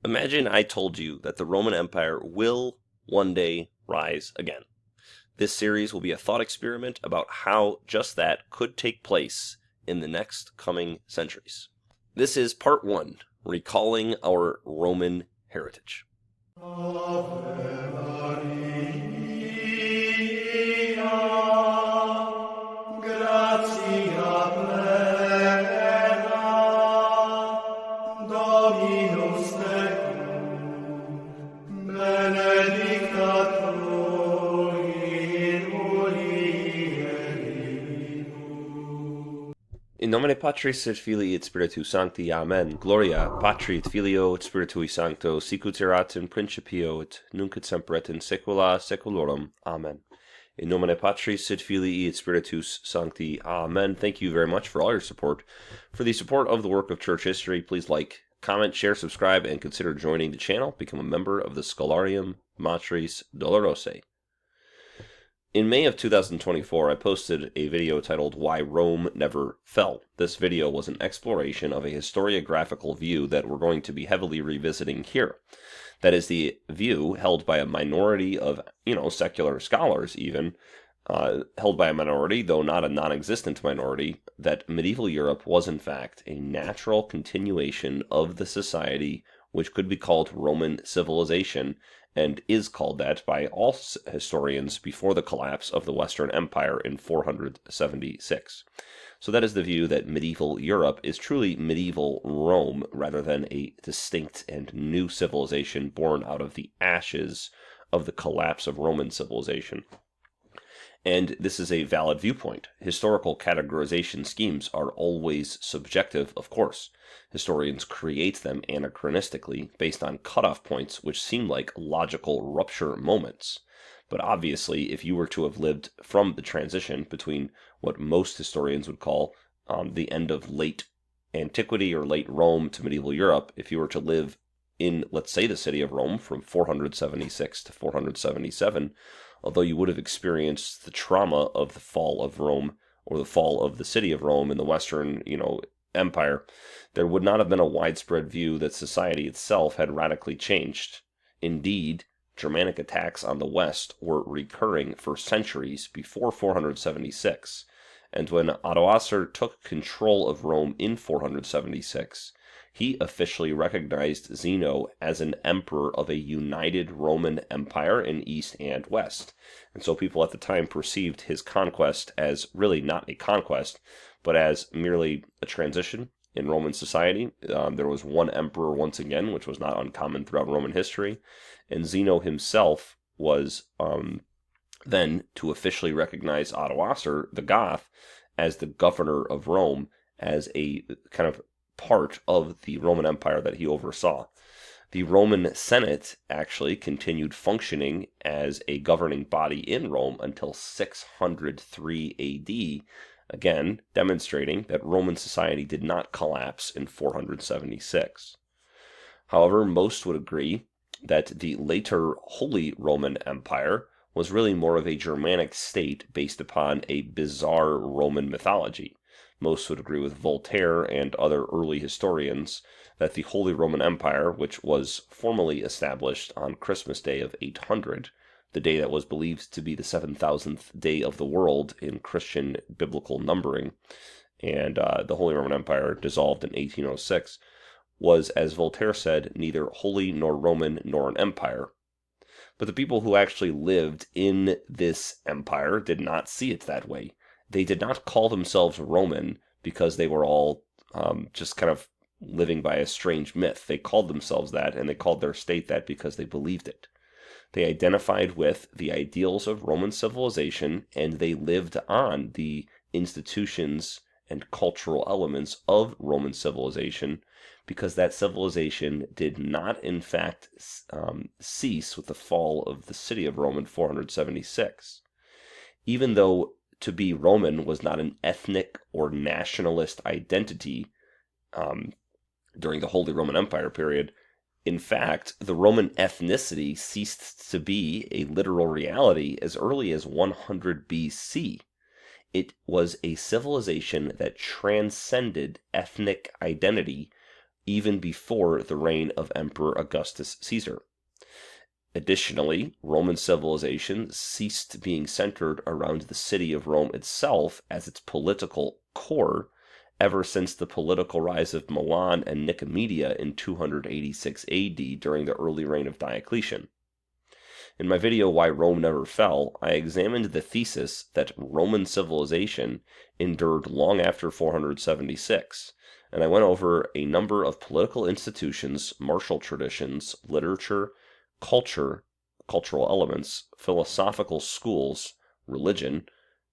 Imagine I told you that the Roman Empire will one day rise again. This series will be a thought experiment about how just that could take place in the next coming centuries. This is part 1, recalling our Roman heritage. In nomine Patris et Filii et Spiritus Sancti. Amen. Gloria Patri et Filio et Spiritui Sancto, sicut erat in principio et nunc et semper et in saecula saeculorum. Amen. In nomine Patris et Filii et Spiritus Sancti. Amen. Thank you very much for all your support. For the support of the work of church history, please like, comment, share, subscribe, and consider joining the channel. Become a member of the Scholarium Matris Dolorosae. In May of 2024, I posted a video titled Why Rome Never Fell. This video was an exploration of a historiographical view that we're going to be heavily revisiting here. That is the view held by a minority of, secular scholars even, held by a minority, though not a non-existent minority, that medieval Europe was in fact a natural continuation of the society which could be called Roman civilization, and is called that by all historians before the collapse of the Western Empire in 476. So that is the view that medieval Europe is truly medieval Rome rather than a distinct and new civilization born out of the ashes of the collapse of Roman civilization. And this is a valid viewpoint. Historical categorization schemes are always subjective, of course. Historians create them anachronistically based on cutoff points which seem like logical rupture moments. But obviously, if you were to have lived from the transition between what most historians would call the end of late antiquity or late Rome to medieval Europe, if you were to live in, let's say, the city of Rome from 476 to 477, although you would have experienced the trauma of the fall of Rome or the fall of the city of Rome in the Western, Empire, there would not have been a widespread view that society itself had radically changed. Indeed, Germanic attacks on the West were recurring for centuries before 476, and when Odoacer took control of Rome in 476, he officially recognized Zeno as an emperor of a united Roman Empire in East and West. And so people at the time perceived his conquest as really not a conquest, but as merely a transition in Roman society. There was one emperor once again, which was not uncommon throughout Roman history. And Zeno himself was then to officially recognize Odoacer, the Goth, as the governor of Rome, as a kind of part of the Roman Empire that he oversaw. The Roman Senate actually continued functioning as a governing body in Rome until 603 AD, again demonstrating that Roman society did not collapse in 476. However, most would agree that the later Holy Roman Empire was really more of a Germanic state based upon a bizarre Roman mythology. Most would agree with Voltaire and other early historians that the Holy Roman Empire, which was formally established on Christmas Day of 800, the day that was believed to be the 7,000th day of the world in Christian biblical numbering, and the Holy Roman Empire dissolved in 1806, was, as Voltaire said, neither holy nor Roman nor an empire. But the people who actually lived in this empire did not see it that way. They did not call themselves Roman because they were all just kind of living by a strange myth. They called themselves that, and they called their state that because they believed it. They identified with the ideals of Roman civilization, and they lived on the institutions and cultural elements of Roman civilization because that civilization did not, in fact, cease with the fall of the city of Rome in 476. Even though to be Roman was not an ethnic or nationalist identity during the Holy Roman Empire period. In fact, the Roman ethnicity ceased to be a literal reality as early as 100 BC. It was a civilization that transcended ethnic identity even before the reign of Emperor Augustus Caesar. Additionally, Roman civilization ceased being centered around the city of Rome itself as its political core ever since the political rise of Milan and Nicomedia in 286 AD during the early reign of Diocletian. In my video, Why Rome Never Fell, I examined the thesis that Roman civilization endured long after 476, and I went over a number of political institutions, martial traditions, literature, culture, cultural elements, philosophical schools, religion,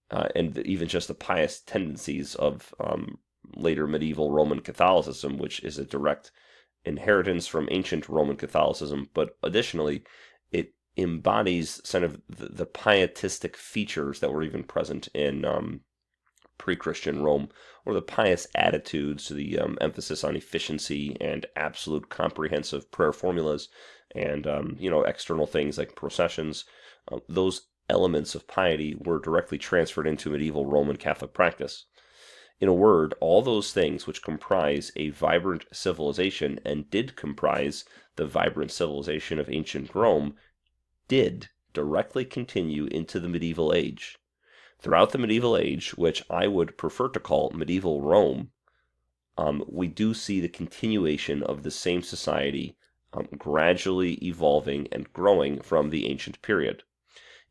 and even just the pious tendencies of later medieval Roman Catholicism, which is a direct inheritance from ancient Roman Catholicism, but additionally, it embodies kind of the pietistic features that were even present in pre-Christian Rome, or the pious attitudes, the emphasis on efficiency and absolute comprehensive prayer formulas, and external things like processions. Those elements of piety were directly transferred into medieval Roman Catholic practice. In a word, all those things which comprise a vibrant civilization, and did comprise the vibrant civilization of ancient Rome, did directly continue into the medieval age. Throughout the medieval age, which I would prefer to call medieval Rome, we do see the continuation of the same society gradually evolving and growing from the ancient period.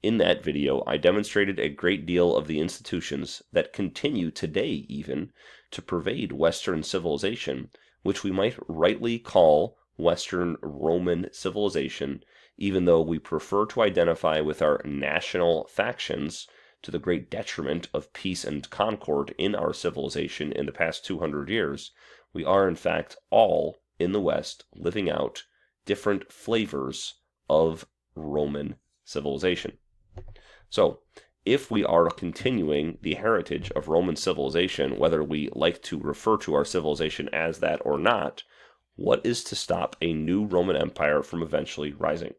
In that video, I demonstrated a great deal of the institutions that continue today even to pervade Western civilization, which we might rightly call Western Roman civilization, even though we prefer to identify with our national factions to the great detriment of peace and concord in our civilization in the past 200 years. We are, in fact, all in the West living out different flavors of Roman civilization. So, if we are continuing the heritage of Roman civilization, whether we like to refer to our civilization as that or not, what is to stop a new Roman Empire from eventually rising?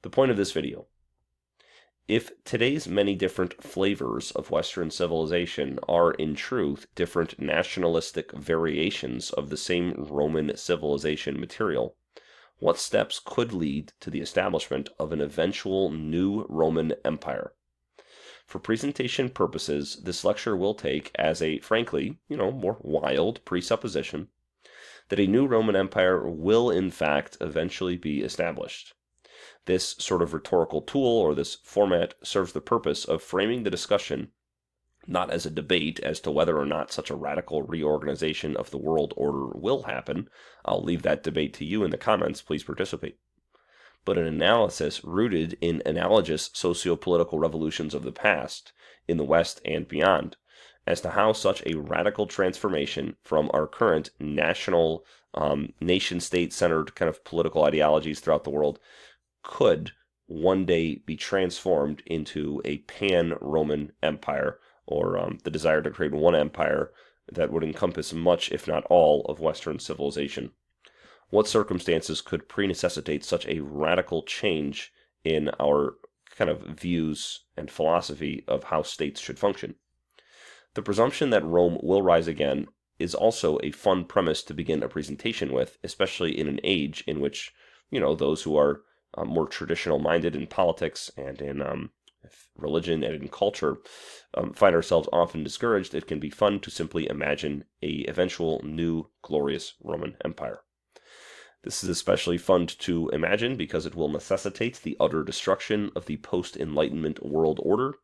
The point of this video: if today's many different flavors of Western civilization are in truth different nationalistic variations of the same Roman civilization material, what steps could lead to the establishment of an eventual new Roman Empire? For presentation purposes, this lecture will take as a, frankly, more wild presupposition that a new Roman Empire will in fact eventually be established. This sort of rhetorical tool, or this format, serves the purpose of framing the discussion not as a debate as to whether or not such a radical reorganization of the world order will happen. I'll leave that debate to you in the comments. Please participate. But an analysis rooted in analogous socio-political revolutions of the past, in the West and beyond, as to how such a radical transformation from our current national, nation-state-centered kind of political ideologies throughout the world could one day be transformed into a pan-Roman empire, or the desire to create one empire that would encompass much, if not all, of Western civilization. What circumstances could pre-necessitate such a radical change in our kind of views and philosophy of how states should function? The presumption that Rome will rise again is also a fun premise to begin a presentation with, especially in an age in which, those who are more traditional-minded in politics and in religion and in culture find ourselves often discouraged. It can be fun to simply imagine a eventual new glorious Roman Empire. This is especially fun to imagine because it will necessitate the utter destruction of the post-Enlightenment world order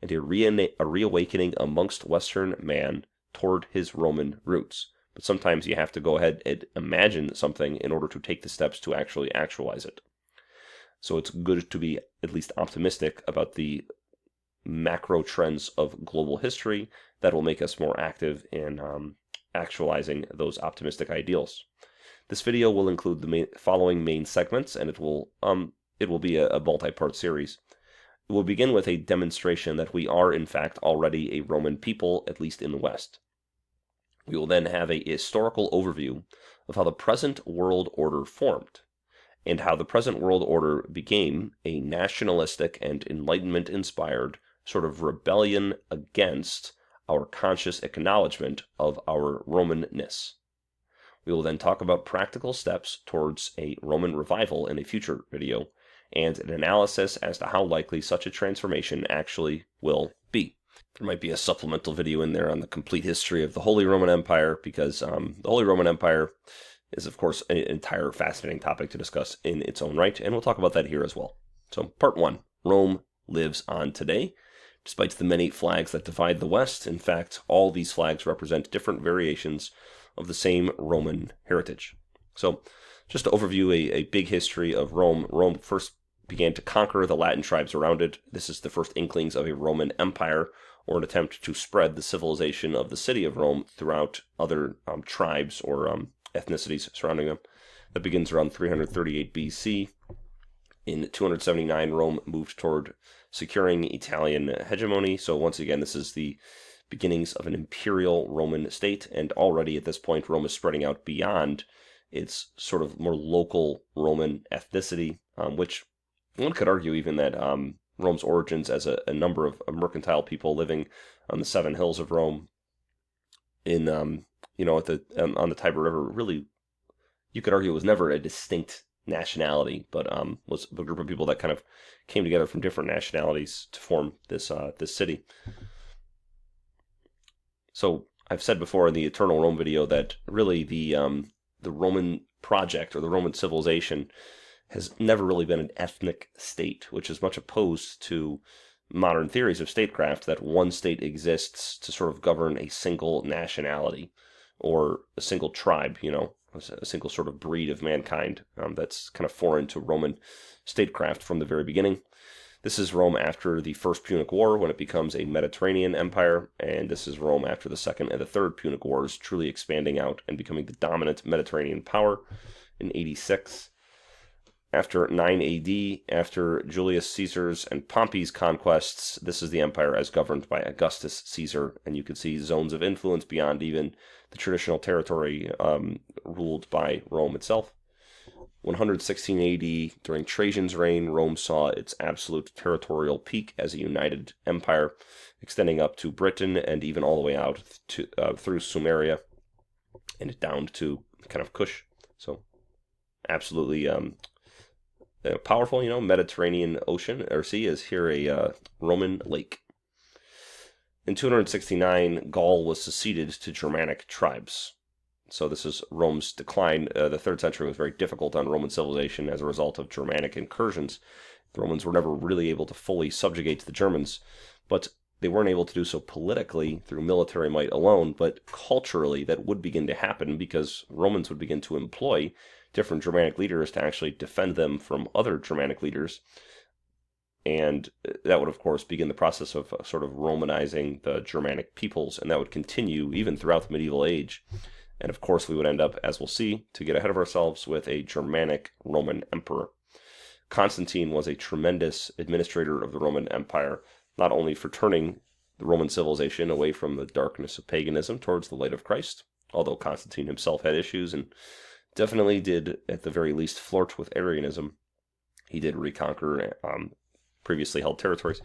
and a reawakening amongst Western man toward his Roman roots. But sometimes you have to go ahead and imagine something in order to take the steps to actually actualize it. So it's good to be at least optimistic about the macro trends of global history that will make us more active in actualizing those optimistic ideals. This video will include the following main segments, and it will be a multi-part series. It will begin with a demonstration that we are in fact already a Roman people, at least in the West. We will then have a historical overview of how the present world order formed, and how the present world order became a nationalistic and Enlightenment-inspired sort of rebellion against our conscious acknowledgement of our Romanness. We will then talk about practical steps towards a Roman revival in a future video, and an analysis as to how likely such a transformation actually will be. There might be a supplemental video in there on the complete history of the Holy Roman Empire, because the Holy Roman Empire is, of course, an entire fascinating topic to discuss in its own right, and we'll talk about that here as well. So, part 1, Rome lives on today. Despite the many flags that divide the West, in fact, all these flags represent different variations of the same Roman heritage. So, just to overview a big history of Rome, Rome first began to conquer the Latin tribes around it. This is the first inklings of a Roman empire, or an attempt to spread the civilization of the city of Rome throughout other tribes or ethnicities surrounding them. That begins around 338 BC. In 279, Rome moved toward securing Italian hegemony. So once again, this is the beginnings of an imperial Roman state, and already at this point, Rome is spreading out beyond its sort of more local Roman ethnicity, which one could argue even that Rome's origins as a number of mercantile people living on the 7 hills of Rome in, on the Tiber River, really, you could argue it was never a distinct nationality, but was a group of people that kind of came together from different nationalities to form this city. So I've said before in the Eternal Rome video that really the Roman project or the Roman civilization has never really been an ethnic state, which is much opposed to modern theories of statecraft, that one state exists to sort of govern a single nationality or a single tribe, a single sort of breed of mankind. That's kind of foreign to Roman statecraft from the very beginning. This is Rome after the First Punic War, when it becomes a Mediterranean empire, and this is Rome after the Second and the Third Punic Wars, truly expanding out and becoming the dominant Mediterranean power in 86. After 9 AD, after Julius Caesar's and Pompey's conquests, this is the empire as governed by Augustus Caesar, and you can see zones of influence beyond even the traditional territory ruled by Rome itself. 116 AD, during Trajan's reign, Rome saw its absolute territorial peak as a united empire, extending up to Britain and even all the way out to through Sumeria and down to kind of Kush. So, absolutely powerful, Mediterranean Ocean or Sea is here a Roman lake. In 269, Gaul was seceded to Germanic tribes. So this is Rome's decline. The 3rd century was very difficult on Roman civilization as a result of Germanic incursions. The Romans were never really able to fully subjugate the Germans, but they weren't able to do so politically through military might alone, but culturally that would begin to happen because Romans would begin to employ different Germanic leaders to actually defend them from other Germanic leaders. And that would, of course, begin the process of sort of Romanizing the Germanic peoples, and that would continue even throughout the medieval age. And of course, we would end up, as we'll see, to get ahead of ourselves, with a Germanic Roman emperor. Constantine was a tremendous administrator of the Roman Empire, not only for turning the Roman civilization away from the darkness of paganism towards the light of Christ, although Constantine himself had issues and definitely did, at the very least, flirt with Arianism. He did reconquer previously held territories.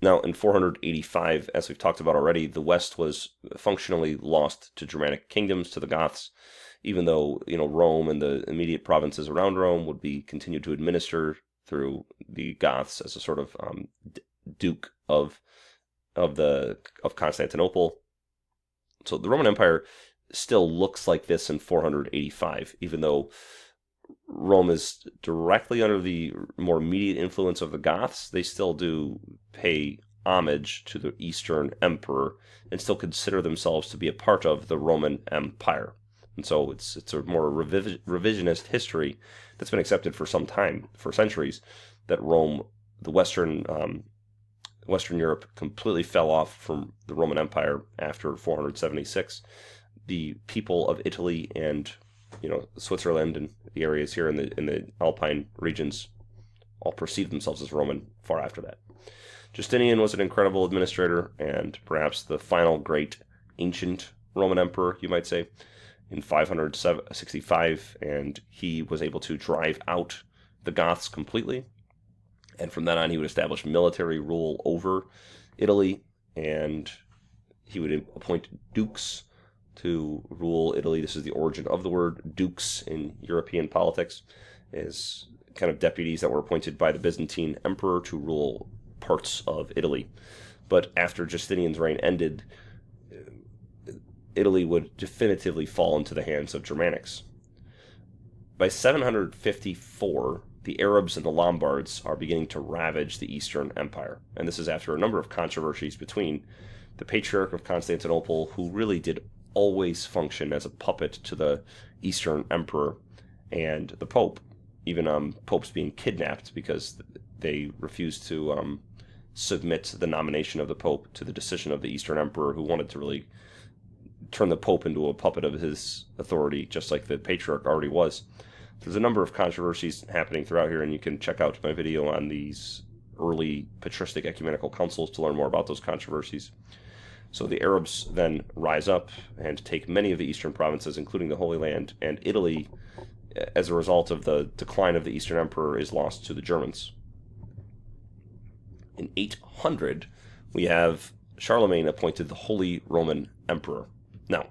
Now, in 485, as we've talked about already, the West was functionally lost to Germanic kingdoms, to the Goths, even though, Rome and the immediate provinces around Rome would be continued to administer through the Goths as a sort of duke of Constantinople. So the Roman Empire still looks like this in 485, even though Rome is directly under the more immediate influence of the Goths. They still do pay homage to the Eastern Emperor and still consider themselves to be a part of the Roman Empire. And so it's a more revisionist history that's been accepted for some time, for centuries, that Rome, the Western Europe, completely fell off from the Roman Empire after 476. The people of Italy and Switzerland and the areas here in the Alpine regions all perceived themselves as Roman far after that. Justinian was an incredible administrator and perhaps the final great ancient Roman emperor, you might say, in 565, and he was able to drive out the Goths completely. And from then on, he would establish military rule over Italy, and he would appoint dukes to rule Italy. This is the origin of the word dukes in European politics, is kind of deputies that were appointed by the Byzantine emperor to rule parts of Italy. But after Justinian's reign ended, Italy would definitively fall into the hands of Germanics. By 754, the Arabs and the Lombards are beginning to ravage the Eastern Empire. And this is after a number of controversies between the Patriarch of Constantinople, who really did always function as a puppet to the Eastern Emperor, and the Pope, even popes being kidnapped because they refused to submit the nomination of the Pope to the decision of the Eastern Emperor, who wanted to really turn the Pope into a puppet of his authority, just like the Patriarch already was. There's a number of controversies happening throughout here, and you can check out my video on these early patristic ecumenical councils to learn more about those controversies. So the Arabs then rise up and take many of the eastern provinces, including the Holy Land, and Italy, as a result of the decline of the Eastern Emperor, is lost to the Germans. In 800, we have Charlemagne appointed the Holy Roman Emperor. Now,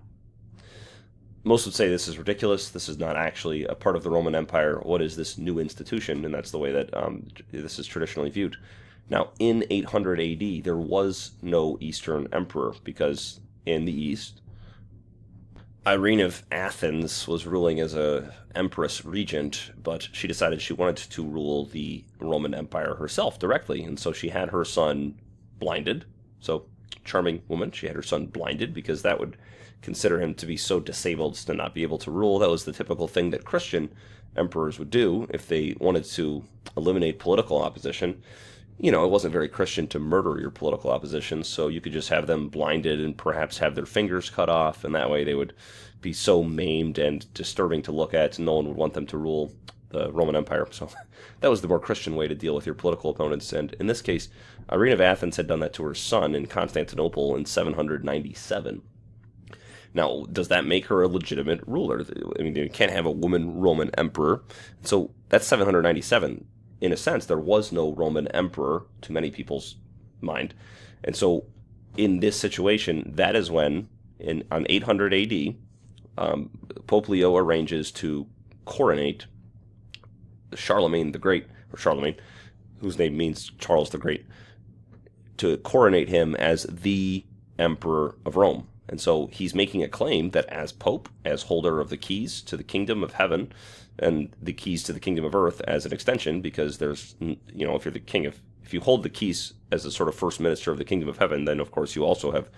most would say this is ridiculous. This is not actually a part of the Roman Empire. What is this new institution? And that's the way that this is traditionally viewed. Now, in 800 AD, there was no Eastern Emperor, because in the East, Irene of Athens was ruling as a empress regent, but she decided she wanted to rule the Roman Empire herself directly, and so she had her son blinded. So, charming woman, she had her son blinded because that would consider him to be so disabled to not be able to rule. That was the typical thing that Christian emperors would do if they wanted to eliminate political opposition. You know, it wasn't very Christian to murder your political opposition, so you could just have them blinded and perhaps have their fingers cut off, and that way they would be so maimed and disturbing to look at, and no one would want them to rule the Roman Empire. So that was the more Christian way to deal with your political opponents, and in this case, Irene of Athens had done that to her son in Constantinople in 797. Now, does that make her a legitimate ruler? I mean, you can't have a woman Roman emperor. So that's 797. In a sense, there was no Roman emperor to many people's mind. And so in this situation, that is when, on 800 AD, Pope Leo arranges to coronate Charlemagne the Great, or Charlemagne, whose name means Charles the Great, to coronate him as the Emperor of Rome. And so he's making a claim that as Pope, as holder of the keys to the kingdom of heaven, and the keys to the kingdom of earth as an extension, because there's, you know, if you're the king of, if you hold the keys as the sort of first minister of the kingdom of heaven, then of course you also have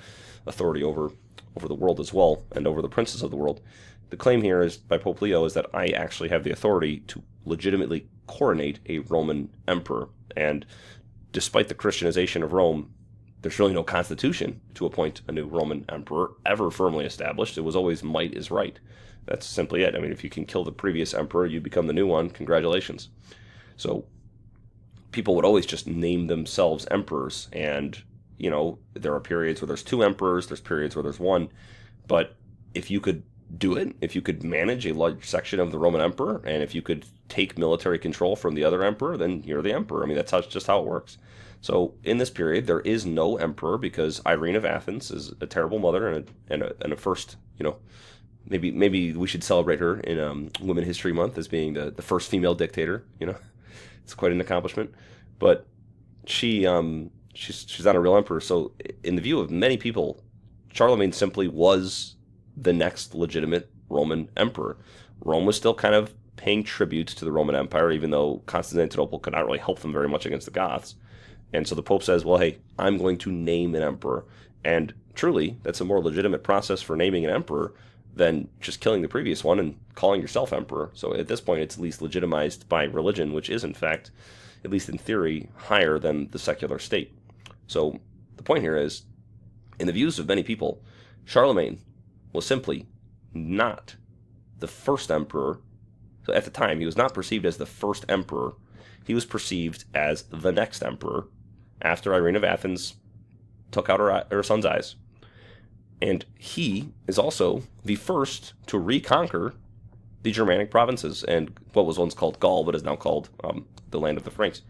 authority over the world as well, and over the princes of the world. The claim here is by Pope Leo is that I actually have the authority to legitimately coronate a Roman emperor. And despite the Christianization of Rome, there's really no constitution to appoint a new Roman emperor ever firmly established. It was always might is right. That's simply it. I mean, if you can kill the previous emperor, you become the new one. Congratulations. So people would always just name themselves emperors. And, you know, there are periods where there's two emperors, there's periods where there's one. But if you could do it, if you could manage a large section of the Roman emperor, and if you could take military control from the other emperor, then you're the emperor. I mean, that's just how it works. So in this period, there is no emperor because Irene of Athens is a terrible mother and a first, you know, maybe we should celebrate her in Women History Month as being the first female dictator. You know, it's quite an accomplishment. But she's not a real emperor. So in the view of many people, Charlemagne simply was the next legitimate Roman emperor. Rome was still kind of paying tribute to the Roman Empire, even though Constantinople could not really help them very much against the Goths. And so the Pope says, well, hey, I'm going to name an emperor. And truly, that's a more legitimate process for naming an emperor than just killing the previous one and calling yourself emperor. So at this point, it's at least legitimized by religion, which is, in fact, at least in theory, higher than the secular state. So the point here is, in the views of many people, Charlemagne was simply not the first emperor. So at the time, he was not perceived as the first emperor. He was perceived as the next emperor after Irene of Athens took out her son's eyes. And he is also the first to reconquer the Germanic provinces and what was once called Gaul, but is now called the land of the Franks.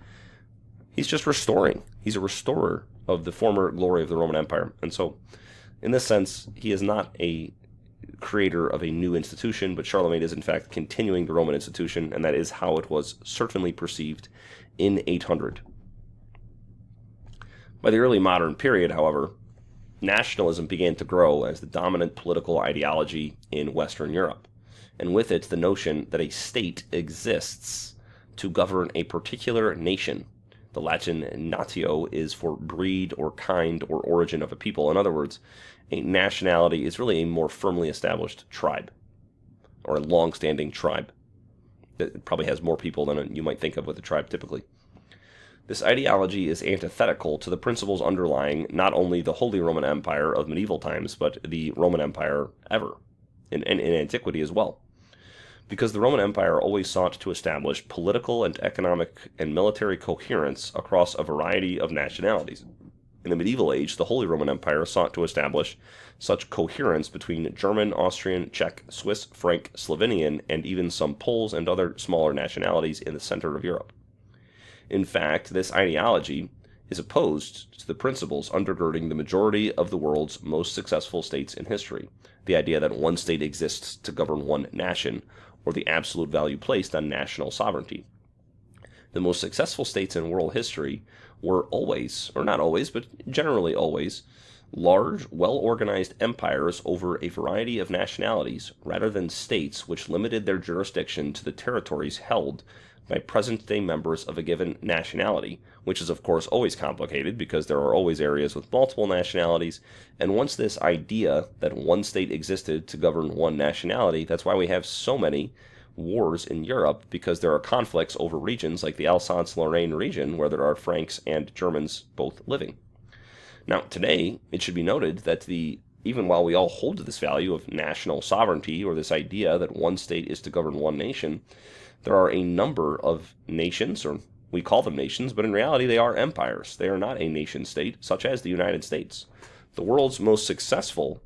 He's just restoring. He's a restorer of the former glory of the Roman Empire. And so, in this sense, he is not a creator of a new institution, but Charlemagne is in fact continuing the Roman institution, and that is how it was certainly perceived in 800. By the early modern period, however, nationalism began to grow as the dominant political ideology in Western Europe, and with it the notion that a state exists to govern a particular nation. The Latin natio is for breed or kind or origin of a people. In other words, a nationality is really a more firmly established tribe, or a long-standing tribe. It probably has more people than you might think of with a tribe typically. This ideology is antithetical to the principles underlying not only the Holy Roman Empire of medieval times, but the Roman Empire ever, in antiquity as well. Because the Roman Empire always sought to establish political and economic and military coherence across a variety of nationalities. In the medieval age, the Holy Roman Empire sought to establish such coherence between German, Austrian, Czech, Swiss, Frank, Slovenian, and even some Poles and other smaller nationalities in the center of Europe. In fact, this ideology is opposed to the principles undergirding the majority of the world's most successful states in history, the idea that one state exists to govern one nation, or the absolute value placed on national sovereignty. The most successful states in world history were always, or not always, but generally always, large, well-organized empires over a variety of nationalities, rather than states which limited their jurisdiction to the territories held by present-day members of a given nationality, which is of course always complicated because there are always areas with multiple nationalities, and once this idea that one state existed to govern one nationality, that's why we have so many wars in Europe, because there are conflicts over regions like the Alsace-Lorraine region where there are Franks and Germans both living. Now, today, it should be noted that even while we all hold to this value of national sovereignty, or this idea that one state is to govern one nation, there are a number of nations, or we call them nations, but in reality they are empires. They are not a nation state, such as the United States. The world's most successful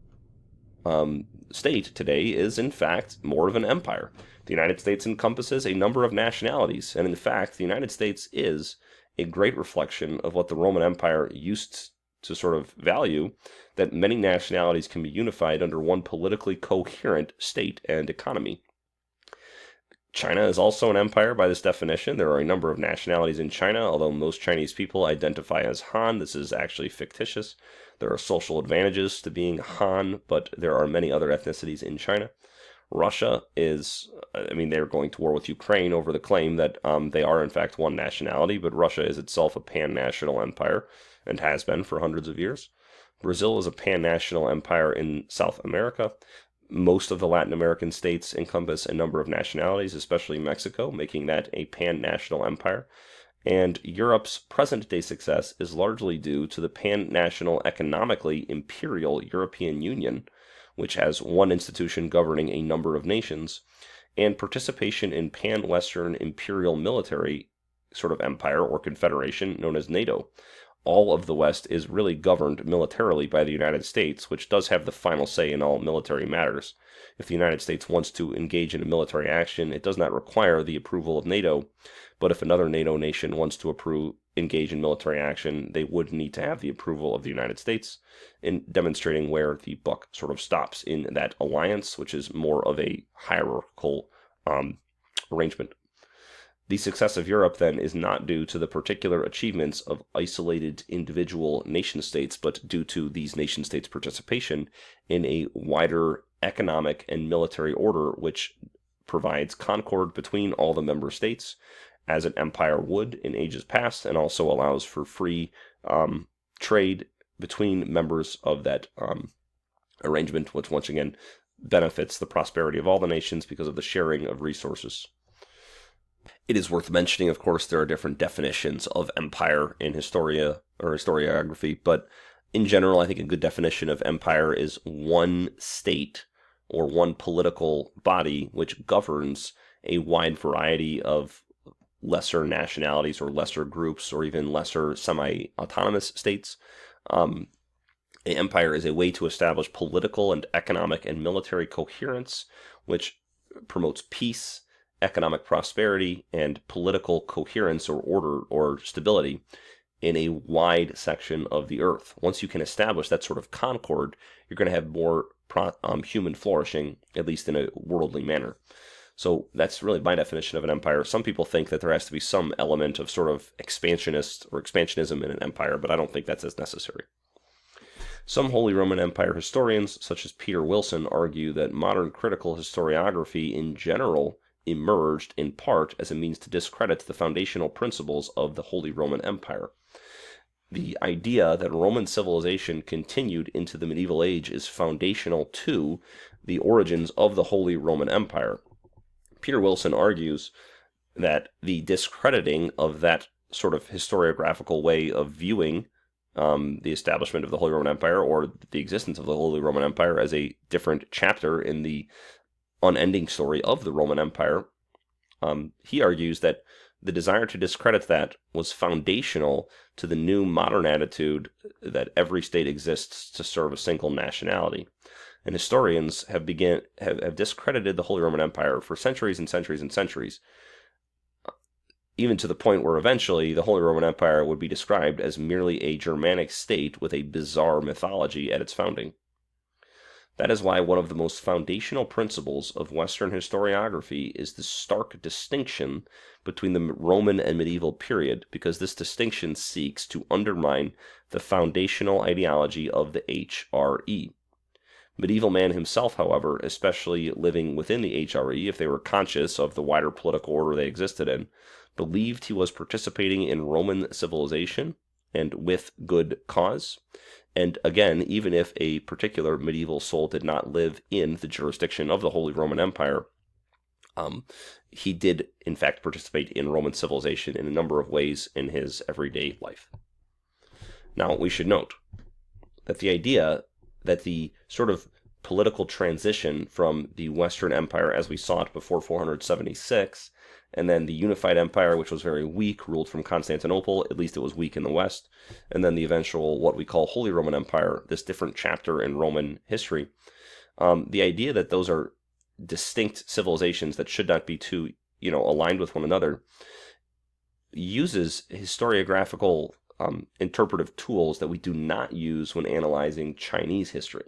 state today is, in fact, more of an empire. The United States encompasses a number of nationalities, and in fact, the United States is a great reflection of what the Roman Empire used to sort of value, that many nationalities can be unified under one politically coherent state and economy. China is also an empire by this definition. There are a number of nationalities in China, although most Chinese people identify as Han. This is actually fictitious. There are social advantages to being Han, but there are many other ethnicities in China. Russia is, they're going to war with Ukraine over the claim that they are in fact one nationality, but Russia is itself a pan-national empire and has been for hundreds of years. Brazil is a pan-national empire in South America. Most of the Latin American states encompass a number of nationalities, especially Mexico, making that a pan-national empire. And Europe's present-day success is largely due to the pan-national, economically imperial European Union, which has one institution governing a number of nations, and participation in pan-Western imperial military sort of empire or confederation known as NATO. All of the West is really governed militarily by the United States, which does have the final say in all military matters. If the United States wants to engage in a military action, it does not require the approval of NATO, but if another NATO nation wants to engage in military action, they would need to have the approval of the United States, in demonstrating where the buck sort of stops in that alliance, which is more of a hierarchical arrangement. The success of Europe, then, is not due to the particular achievements of isolated individual nation-states, but due to these nation-states' participation in a wider economic and military order which provides concord between all the member states, as an empire would in ages past, and also allows for free trade between members of that arrangement, which once again benefits the prosperity of all the nations because of the sharing of resources. It is worth mentioning, of course, there are different definitions of empire in historiography, but in general, I think a good definition of empire is one state or one political body which governs a wide variety of lesser nationalities or lesser groups or even lesser semi-autonomous states. An empire is a way to establish political and economic and military coherence, which promotes peace, economic prosperity, and political coherence or order or stability in a wide section of the earth. Once you can establish that sort of concord, you're going to have more human flourishing, at least in a worldly manner. So that's really my definition of an empire. Some people think that there has to be some element of sort of expansionism in an empire, but I don't think that's as necessary. Some Holy Roman Empire historians, such as Peter Wilson, argue that modern critical historiography in general emerged in part as a means to discredit the foundational principles of the Holy Roman Empire. The idea that Roman civilization continued into the medieval age is foundational to the origins of the Holy Roman Empire. Peter Wilson argues that the discrediting of that sort of historiographical way of viewing the establishment of the Holy Roman Empire, or the existence of the Holy Roman Empire, as a different chapter in the unending story of the Roman Empire, he argues that the desire to discredit that was foundational to the new modern attitude that every state exists to serve a single nationality. And historians have discredited the Holy Roman Empire for centuries and centuries and centuries, even to the point where eventually the Holy Roman Empire would be described as merely a Germanic state with a bizarre mythology at its founding. That is why one of the most foundational principles of Western historiography is the stark distinction between the Roman and medieval period, because this distinction seeks to undermine the foundational ideology of the HRE. Medieval man himself, however, especially living within the HRE, if they were conscious of the wider political order they existed in, believed he was participating in Roman civilization, and with good cause. And again, even if a particular medieval soul did not live in the jurisdiction of the Holy Roman Empire, he did in fact participate in Roman civilization in a number of ways in his everyday life. Now, we should note that the idea that the sort of political transition from the Western Empire as we saw it before 476, and then the Unified Empire, which was very weak, ruled from Constantinople, at least it was weak in the West, and then the eventual, what we call Holy Roman Empire, this different chapter in Roman history, the idea that those are distinct civilizations that should not be too, aligned with one another, uses historiographical interpretive tools that we do not use when analyzing Chinese history.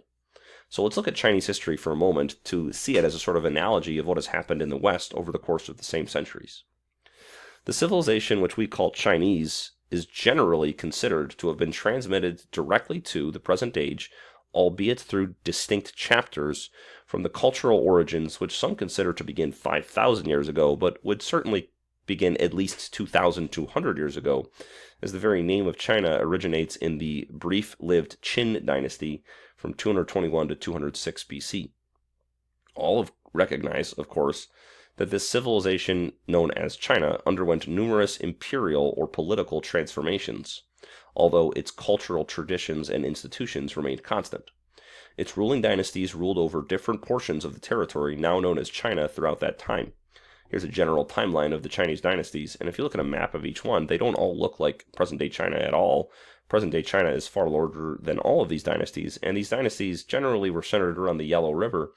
So let's look at Chinese history for a moment to see it as a sort of analogy of what has happened in the West over the course of the same centuries. The civilization which we call Chinese is generally considered to have been transmitted directly to the present age, albeit through distinct chapters from the cultural origins which some consider to begin 5,000 years ago, but would certainly begin at least 2,200 years ago, as the very name of China originates in the brief-lived Qin dynasty from 221 to 206 BC. All recognize, of course, that this civilization known as China underwent numerous imperial or political transformations, although its cultural traditions and institutions remained constant. Its ruling dynasties ruled over different portions of the territory now known as China throughout that time. Here's a general timeline of the Chinese dynasties, and if you look at a map of each one, they don't all look like present-day China at all. Present-day China is far larger than all of these dynasties, and these dynasties generally were centered around the Yellow River,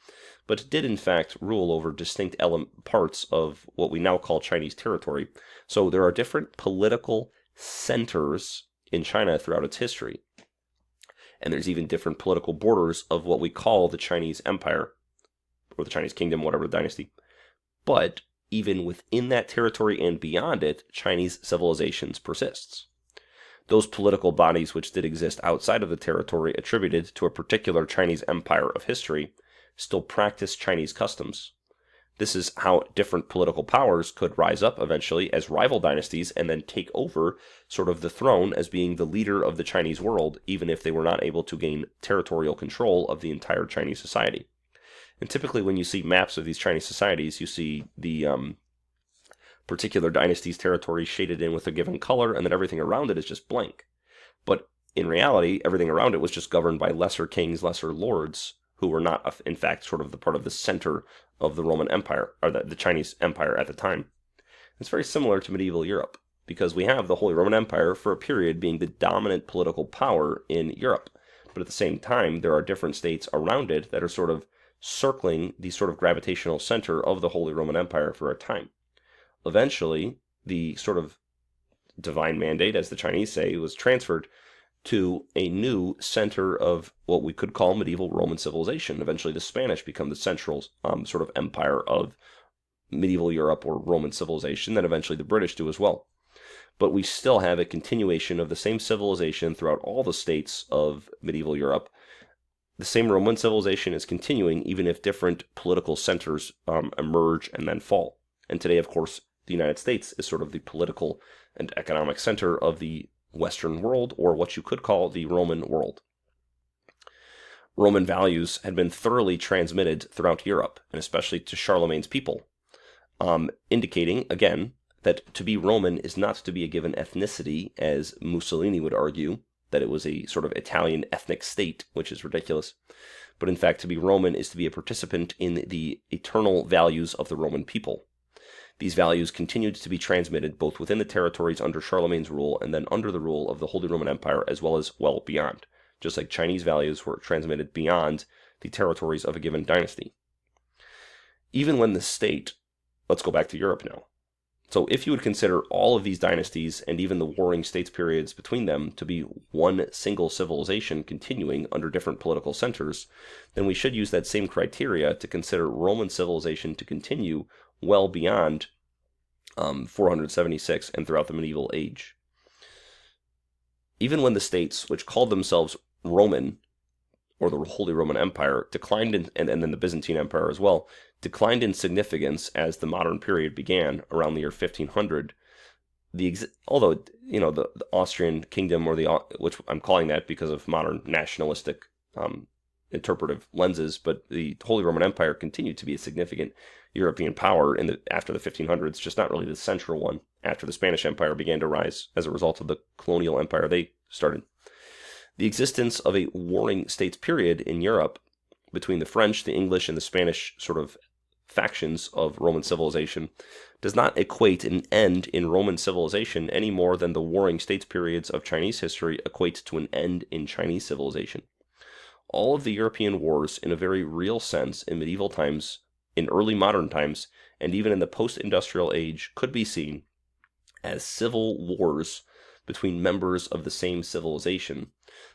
but did in fact rule over distinct parts of what we now call Chinese territory. So there are different political centers in China throughout its history. And there's even different political borders of what we call the Chinese Empire, or the Chinese Kingdom, whatever the dynasty. But even within that territory and beyond it, Chinese civilizations persists. Those political bodies which did exist outside of the territory attributed to a particular Chinese empire of history still practice Chinese customs. This is how different political powers could rise up eventually as rival dynasties and then take over sort of the throne as being the leader of the Chinese world, even if they were not able to gain territorial control of the entire Chinese society. And typically when you see maps of these Chinese societies, you see the particular dynasty's territory shaded in with a given color, and then everything around it is just blank. But in reality, everything around it was just governed by lesser kings, lesser lords, who were not, in fact, sort of the part of the center of the Roman Empire, or the Chinese Empire at the time. It's very similar to medieval Europe, because we have the Holy Roman Empire for a period being the dominant political power in Europe. But at the same time, there are different states around it that are sort of circling the sort of gravitational center of the Holy Roman Empire for a time. Eventually, the sort of divine mandate, as the Chinese say, was transferred to a new center of what we could call medieval Roman civilization. Eventually, the Spanish become the central sort of empire of medieval Europe or Roman civilization, then eventually the British do as well. But we still have a continuation of the same civilization throughout all the states of medieval Europe. The same Roman civilization is continuing, even if different political centers emerge and then fall. And today, of course, the United States is sort of the political and economic center of the Western world, or what you could call the Roman world. Roman values had been thoroughly transmitted throughout Europe, and especially to Charlemagne's people, indicating, again, that to be Roman is not to be a given ethnicity, as Mussolini would argue, that it was a sort of Italian ethnic state, which is ridiculous. But in fact, to be Roman is to be a participant in the eternal values of the Roman people. These values continued to be transmitted both within the territories under Charlemagne's rule and then under the rule of the Holy Roman Empire, as well as well beyond, just like Chinese values were transmitted beyond the territories of a given dynasty. Even when the state, let's go back to Europe now. So if you would consider all of these dynasties and even the warring states periods between them to be one single civilization continuing under different political centers, then we should use that same criteria to consider Roman civilization to continue well beyond 476 and throughout the medieval age. Even when the states, which called themselves Roman, or the Holy Roman Empire, declined and then the Byzantine Empire as well, declined in significance as the modern period began around the year 1500. Although, the Austrian kingdom, which I'm calling that because of modern nationalistic interpretive lenses, but the Holy Roman Empire continued to be a significant European power after the 1500s, just not really the central one, after the Spanish Empire began to rise as a result of the colonial empire they started. The existence of a warring states period in Europe between the French, the English, and the Spanish sort of factions of Roman civilization does not equate an end in Roman civilization any more than the warring states periods of Chinese history equate to an end in Chinese civilization. All of the European wars, in a very real sense, in medieval times, in early modern times, and even in the post-industrial age, could be seen as civil wars between members of the same civilization.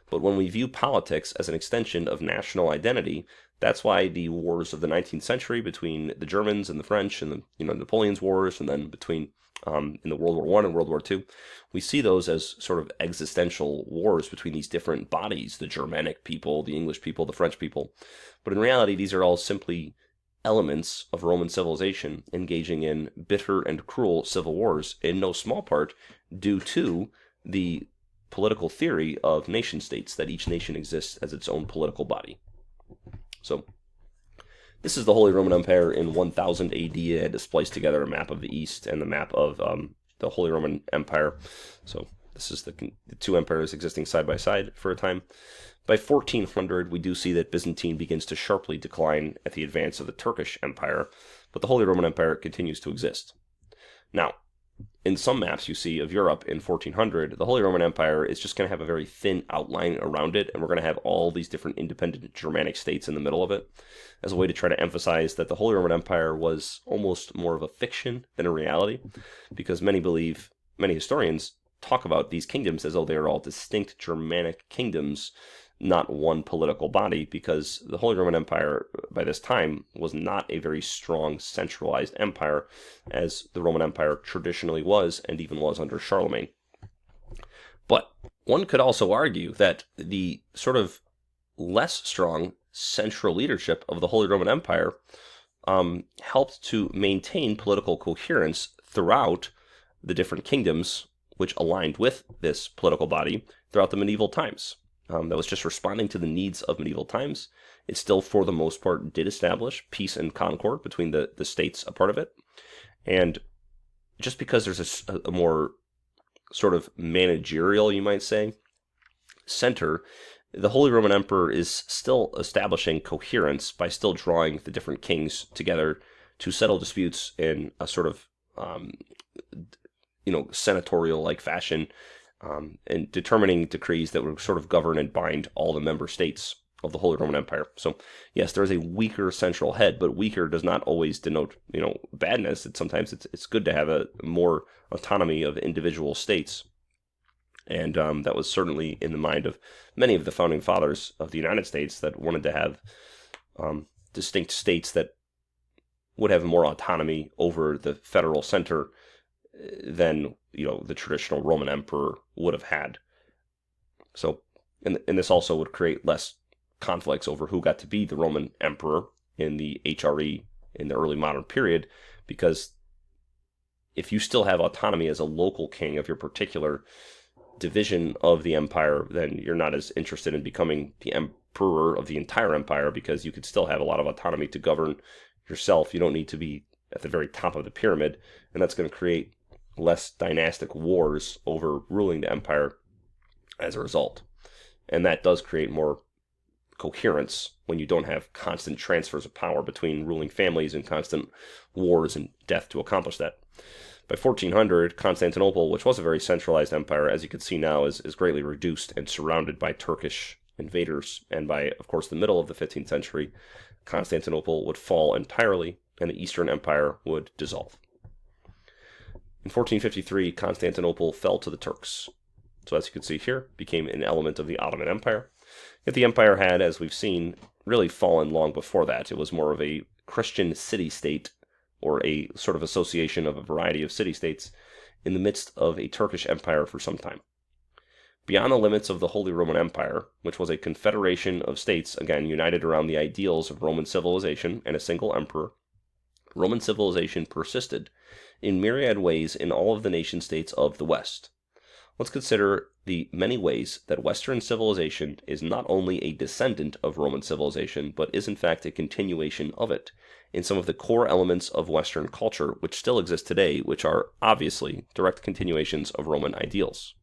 But when we view politics as an extension of national identity, that's why the wars of the 19th century between the Germans and the French, and the Napoleon's wars, and then between in the World War I and World War II, we see those as sort of existential wars between these different bodies, the Germanic people, the English people, the French people. But in reality, these are all simply elements of Roman civilization engaging in bitter and cruel civil wars, in no small part due to the political theory of nation states, that each nation exists as its own political body. So this is the Holy Roman Empire in 1000 AD. It had to splice together a map of the East and the map of the Holy Roman Empire. So this is the two empires existing side by side for a time. By 1400, we do see that Byzantine begins to sharply decline at the advance of the Turkish Empire, but the Holy Roman Empire continues to exist. Now, in some maps you see of Europe in 1400, the Holy Roman Empire is just going to have a very thin outline around it, and we're going to have all these different independent Germanic states in the middle of it, as a way to try to emphasize that the Holy Roman Empire was almost more of a fiction than a reality, because many historians talk about these kingdoms as though they are all distinct Germanic kingdoms, not one political body, because the Holy Roman Empire by this time was not a very strong centralized empire as the Roman Empire traditionally was, and even was under Charlemagne. But one could also argue that the sort of less strong central leadership of the Holy Roman Empire helped to maintain political coherence throughout the different kingdoms which aligned with this political body throughout the medieval times. That was just responding to the needs of medieval times. It still, for the most part, did establish peace and concord between the states a part of it. And just because there's a more sort of managerial, you might say, center, the Holy Roman Emperor is still establishing coherence by still drawing the different kings together to settle disputes in a sort of, senatorial-like fashion, and determining decrees that would sort of govern and bind all the member states of the Holy Roman Empire. So, yes, there is a weaker central head, but weaker does not always denote, badness. Sometimes it's good to have a more autonomy of individual states. And that was certainly in the mind of many of the founding fathers of the United States that wanted to have distinct states that would have more autonomy over the federal center than the traditional Roman emperor would have had. So, and this also would create less conflicts over who got to be the Roman emperor in the HRE in the early modern period, because if you still have autonomy as a local king of your particular division of the empire, then you're not as interested in becoming the emperor of the entire empire, because you could still have a lot of autonomy to govern yourself. You don't need to be at the very top of the pyramid, and that's going to create less dynastic wars over ruling the empire as a result. And that does create more coherence when you don't have constant transfers of power between ruling families and constant wars and death to accomplish that. By 1400, Constantinople, which was a very centralized empire, as you can see now, is greatly reduced and surrounded by Turkish invaders. And by, of course, the middle of the 15th century, Constantinople would fall entirely and the Eastern Empire would dissolve. In 1453, Constantinople fell to the Turks. So as you can see here, became an element of the Ottoman Empire. Yet the empire had, as we've seen, really fallen long before that. It was more of a Christian city-state, or a sort of association of a variety of city-states, in the midst of a Turkish empire for some time. Beyond the limits of the Holy Roman Empire, which was a confederation of states, again, united around the ideals of Roman civilization and a single emperor, Roman civilization persisted in myriad ways in all of the nation-states of the West. Let's consider the many ways that Western civilization is not only a descendant of Roman civilization, but is in fact a continuation of it, in some of the core elements of Western culture which still exist today, which are obviously direct continuations of Roman ideals.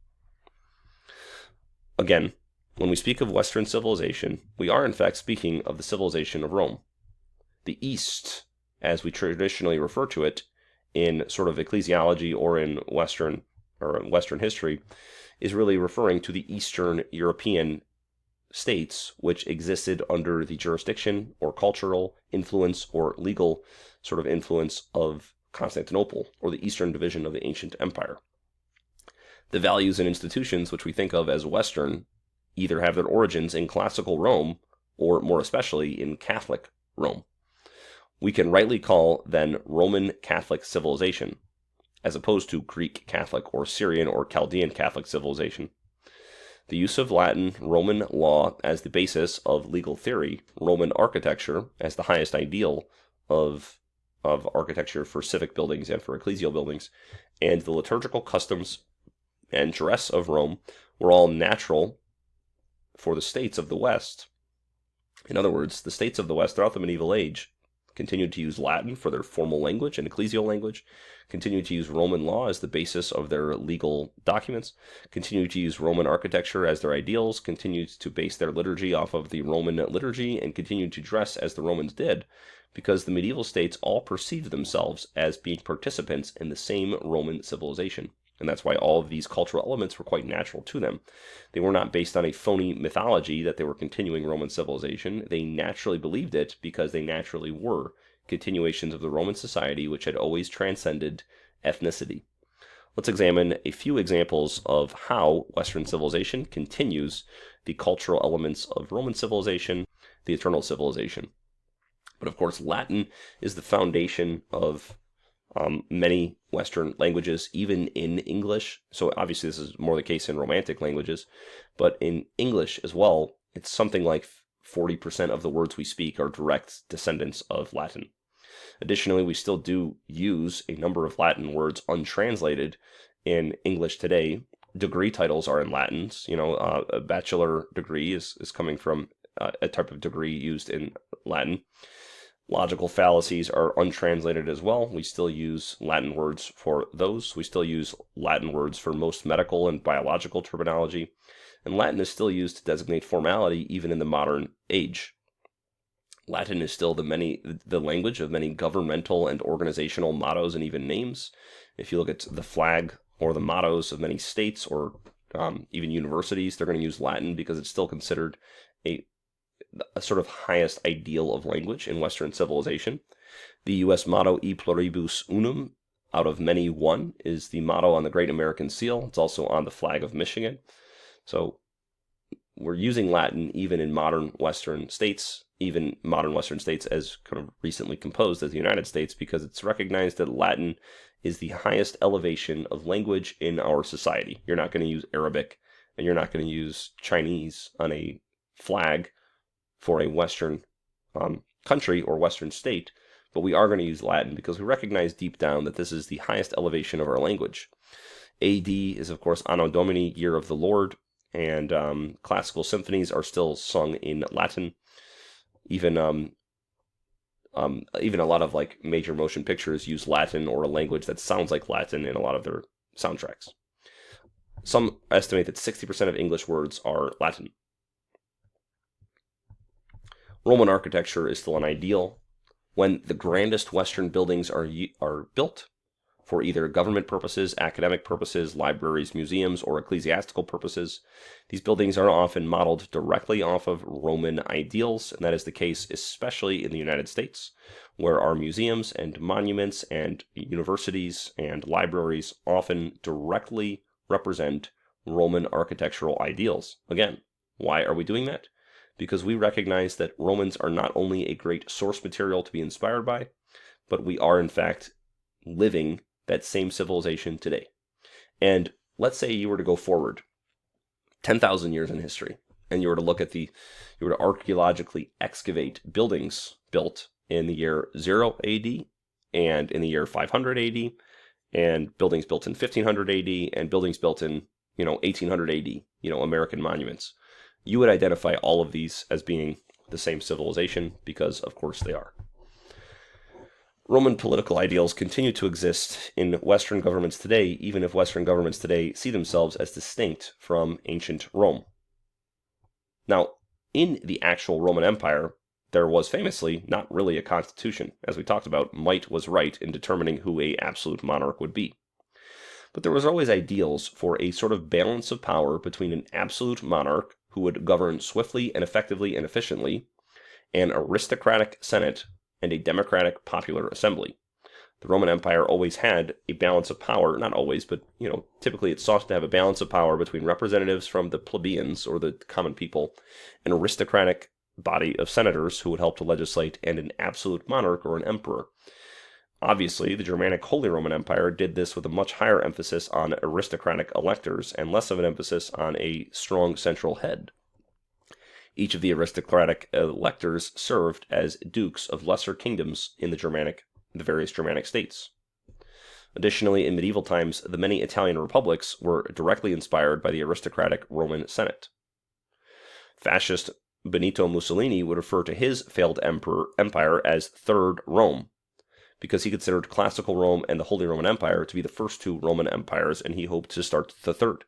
Again, when we speak of Western civilization, we are in fact speaking of the civilization of Rome. The East, as we traditionally refer to it in sort of ecclesiology or in Western history, is really referring to the Eastern European states which existed under the jurisdiction or cultural influence or legal sort of influence of Constantinople, or the Eastern division of the ancient empire. The values and institutions which we think of as Western either have their origins in classical Rome or more especially in Catholic Rome. We can rightly call then Roman Catholic civilization, as opposed to Greek Catholic or Syrian or Chaldean Catholic civilization. The use of Latin Roman law as the basis of legal theory, Roman architecture as the highest ideal of architecture for civic buildings and for ecclesial buildings, and the liturgical customs and dress of Rome were all natural for the states of the West. In other words, the states of the West throughout the medieval age continued to use Latin for their formal language and ecclesial language, continued to use Roman law as the basis of their legal documents, continued to use Roman architecture as their ideals, continued to base their liturgy off of the Roman liturgy, and continued to dress as the Romans did, because the medieval states all perceived themselves as being participants in the same Roman civilization. And that's why all of these cultural elements were quite natural to them. They were not based on a phony mythology that they were continuing Roman civilization. They naturally believed it because they naturally were continuations of the Roman society, which had always transcended ethnicity. Let's examine a few examples of how Western civilization continues the cultural elements of Roman civilization, the eternal civilization. But of course, Latin is the foundation of many Western languages, even in English. So obviously this is more the case in Romantic languages, but in English as well, it's something like 40% of the words we speak are direct descendants of Latin. Additionally, we still do use a number of Latin words untranslated in English today. Degree titles are in Latin. A bachelor degree is coming from a type of degree used in Latin. Logical fallacies are untranslated as well. We still use Latin words for those. We still use Latin words for most medical and biological terminology. And Latin is still used to designate formality even in the modern age. Latin is still the language of many governmental and organizational mottos and even names. If you look at the flag or the mottos of many states or even universities, they're going to use Latin because it's still considered a sort of highest ideal of language in Western civilization. The U.S. motto, E pluribus unum, out of many one is the motto on the Great American Seal. It's also on the flag of Michigan. So we're using Latin even in modern Western states, even modern Western states as kind of recently composed as the United States, because it's recognized that Latin is the highest elevation of language in our society. You're not going to use Arabic, and you're not going to use Chinese on a flag for a Western country or Western state, but we are going to use Latin because we recognize deep down that this is the highest elevation of our language. AD is, of course, Anno Domini, Year of the Lord, and classical symphonies are still sung in Latin. Even a lot of like major motion pictures use Latin or a language that sounds like Latin in a lot of their soundtracks. Some estimate that 60% of English words are Latin. Roman architecture is still an ideal. When the grandest Western buildings are built for either government purposes, academic purposes, libraries, museums, or ecclesiastical purposes, these buildings are often modeled directly off of Roman ideals, and that is the case especially in the United States, where our museums and monuments and universities and libraries often directly represent Roman architectural ideals. Again, why are we doing that? Because we recognize that Romans are not only a great source material to be inspired by, but we are in fact living that same civilization today. And let's say you were to go forward 10,000 years in history, and you were to archaeologically excavate buildings built in the year 0 AD and in the year 500 AD, and buildings built in 1500 AD, and buildings built in 1800 AD, American monuments. You would identify all of these as being the same civilization because, of course, they are. Roman political ideals continue to exist in Western governments today, even if Western governments today see themselves as distinct from ancient Rome. Now, in the actual Roman Empire, there was famously not really a constitution. As we talked about, might was right in determining who an absolute monarch would be. But there was always ideals for a sort of balance of power between an absolute monarch who would govern swiftly and effectively and efficiently, an aristocratic senate, and a democratic popular assembly. The Roman Empire always had a balance of power, not always, but typically it sought to have a balance of power between representatives from the plebeians, or the common people, an aristocratic body of senators who would help to legislate, and an absolute monarch or an emperor. Obviously, the Germanic Holy Roman Empire did this with a much higher emphasis on aristocratic electors and less of an emphasis on a strong central head. Each of the aristocratic electors served as dukes of lesser kingdoms in the various Germanic states. Additionally, in medieval times, the many Italian republics were directly inspired by the aristocratic Roman Senate. Fascist Benito Mussolini would refer to his failed empire as Third Rome, because he considered classical Rome and the Holy Roman Empire to be the first two Roman empires, and he hoped to start the third,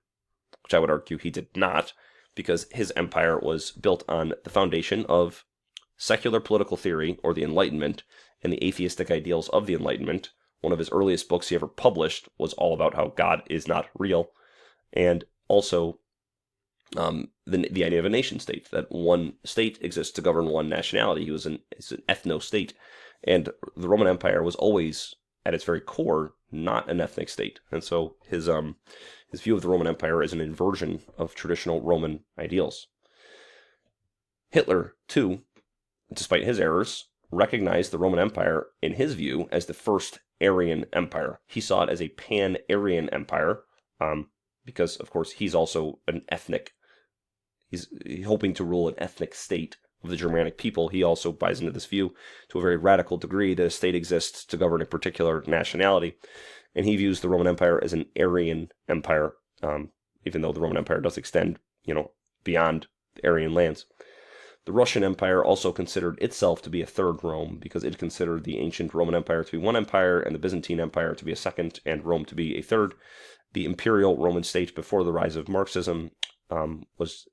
which I would argue he did not, because his empire was built on the foundation of secular political theory, or the Enlightenment, and the atheistic ideals of the Enlightenment. One of his earliest books he ever published was all about how God is not real, and also the idea of a nation state, that one state exists to govern one nationality. It's an ethno-state, and the Roman Empire was always, at its very core, not an ethnic state. And so his view of the Roman Empire is an inversion of traditional Roman ideals. Hitler, too, despite his errors, recognized the Roman Empire, in his view, as the first Aryan empire. He saw it as a pan-Aryan empire, because, of course, he's also an ethnic. He's hoping to rule an ethnic state of the Germanic people. He also buys into this view to a very radical degree that a state exists to govern a particular nationality. And he views the Roman Empire as an Aryan empire, even though the Roman Empire does extend, beyond the Aryan lands. The Russian Empire also considered itself to be a third Rome, because it considered the ancient Roman Empire to be one empire, and the Byzantine Empire to be a second, and Rome to be a third. The imperial Roman state before the rise of Marxism was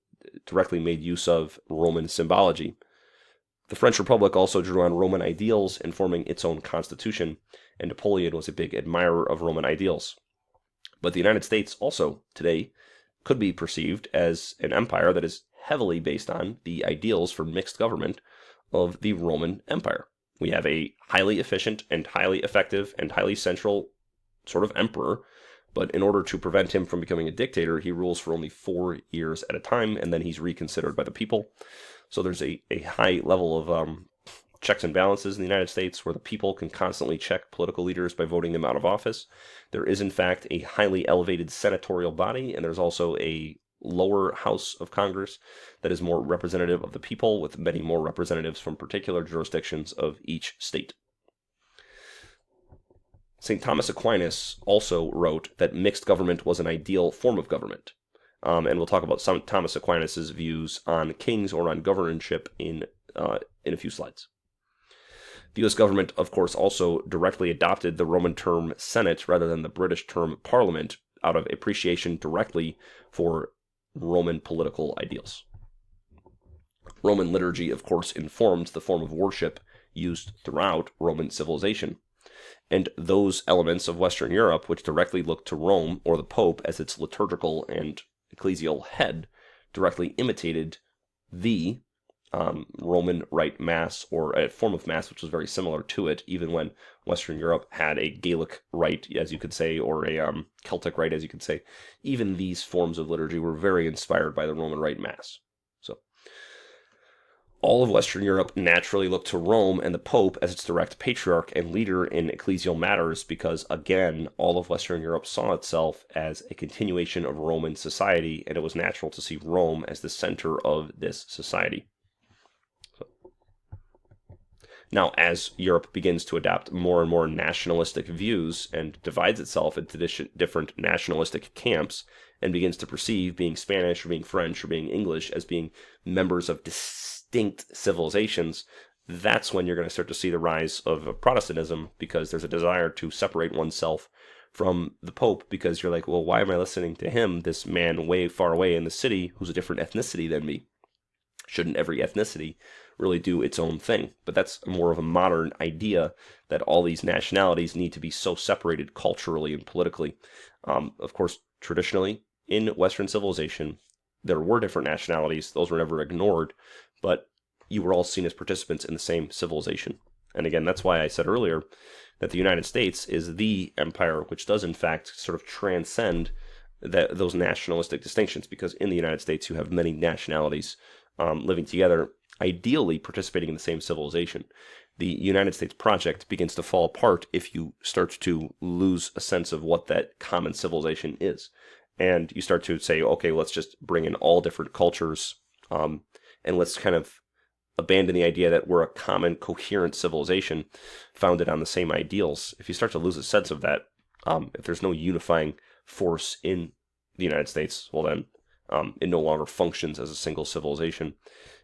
directly made use of Roman symbology. The French Republic also drew on Roman ideals in forming its own constitution, and Napoleon was a big admirer of Roman ideals. But the United States also, today, could be perceived as an empire that is heavily based on the ideals for mixed government of the Roman Empire. We have a highly efficient and highly effective and highly central sort of emperor, but in order to prevent him from becoming a dictator, he rules for only 4 years at a time, and then he's reconsidered by the people. So there's a high level of checks and balances in the United States where the people can constantly check political leaders by voting them out of office. There is, in fact, a highly elevated senatorial body, and there's also a lower house of Congress that is more representative of the people, with many more representatives from particular jurisdictions of each state. St. Thomas Aquinas also wrote that mixed government was an ideal form of government. And we'll talk about some Thomas Aquinas' views on kings or on governorship in a few slides. The U.S. government, of course, also directly adopted the Roman term Senate rather than the British term Parliament out of appreciation directly for Roman political ideals. Roman liturgy, of course, informed the form of worship used throughout Roman civilization. And those elements of Western Europe, which directly looked to Rome or the Pope as its liturgical and ecclesial head, directly imitated the Roman Rite Mass, or a form of Mass which was very similar to it, even when Western Europe had a Gaelic rite, as you could say, or a Celtic rite, as you could say. Even these forms of liturgy were very inspired by the Roman Rite Mass. So, all of Western Europe naturally looked to Rome and the Pope as its direct patriarch and leader in ecclesial matters because, again, all of Western Europe saw itself as a continuation of Roman society, and it was natural to see Rome as the center of this society. Now, as Europe begins to adopt more and more nationalistic views and divides itself into different nationalistic camps and begins to perceive being Spanish or being French or being English as being members of distinct civilizations, that's when you're going to start to see the rise of Protestantism, because there's a desire to separate oneself from the Pope, because you're like, well, why am I listening to him, this man way far away in the city who's a different ethnicity than me? Shouldn't every ethnicity really do its own thing? But that's more of a modern idea, that all these nationalities need to be so separated culturally and politically. Of course, traditionally, in Western civilization, there were different nationalities. Those were never ignored, but you were all seen as participants in the same civilization. And again, that's why I said earlier that the United States is the empire which does, in fact, sort of transcend those nationalistic distinctions, because in the United States you have many nationalities living together, ideally participating in the same civilization. The United States project begins to fall apart if you start to lose a sense of what that common civilization is. And you start to say, okay, let's just bring in all different cultures, and let's kind of abandon the idea that we're a common, coherent civilization founded on the same ideals. If you start to lose a sense of that, if there's no unifying force in the United States, well then, it no longer functions as a single civilization.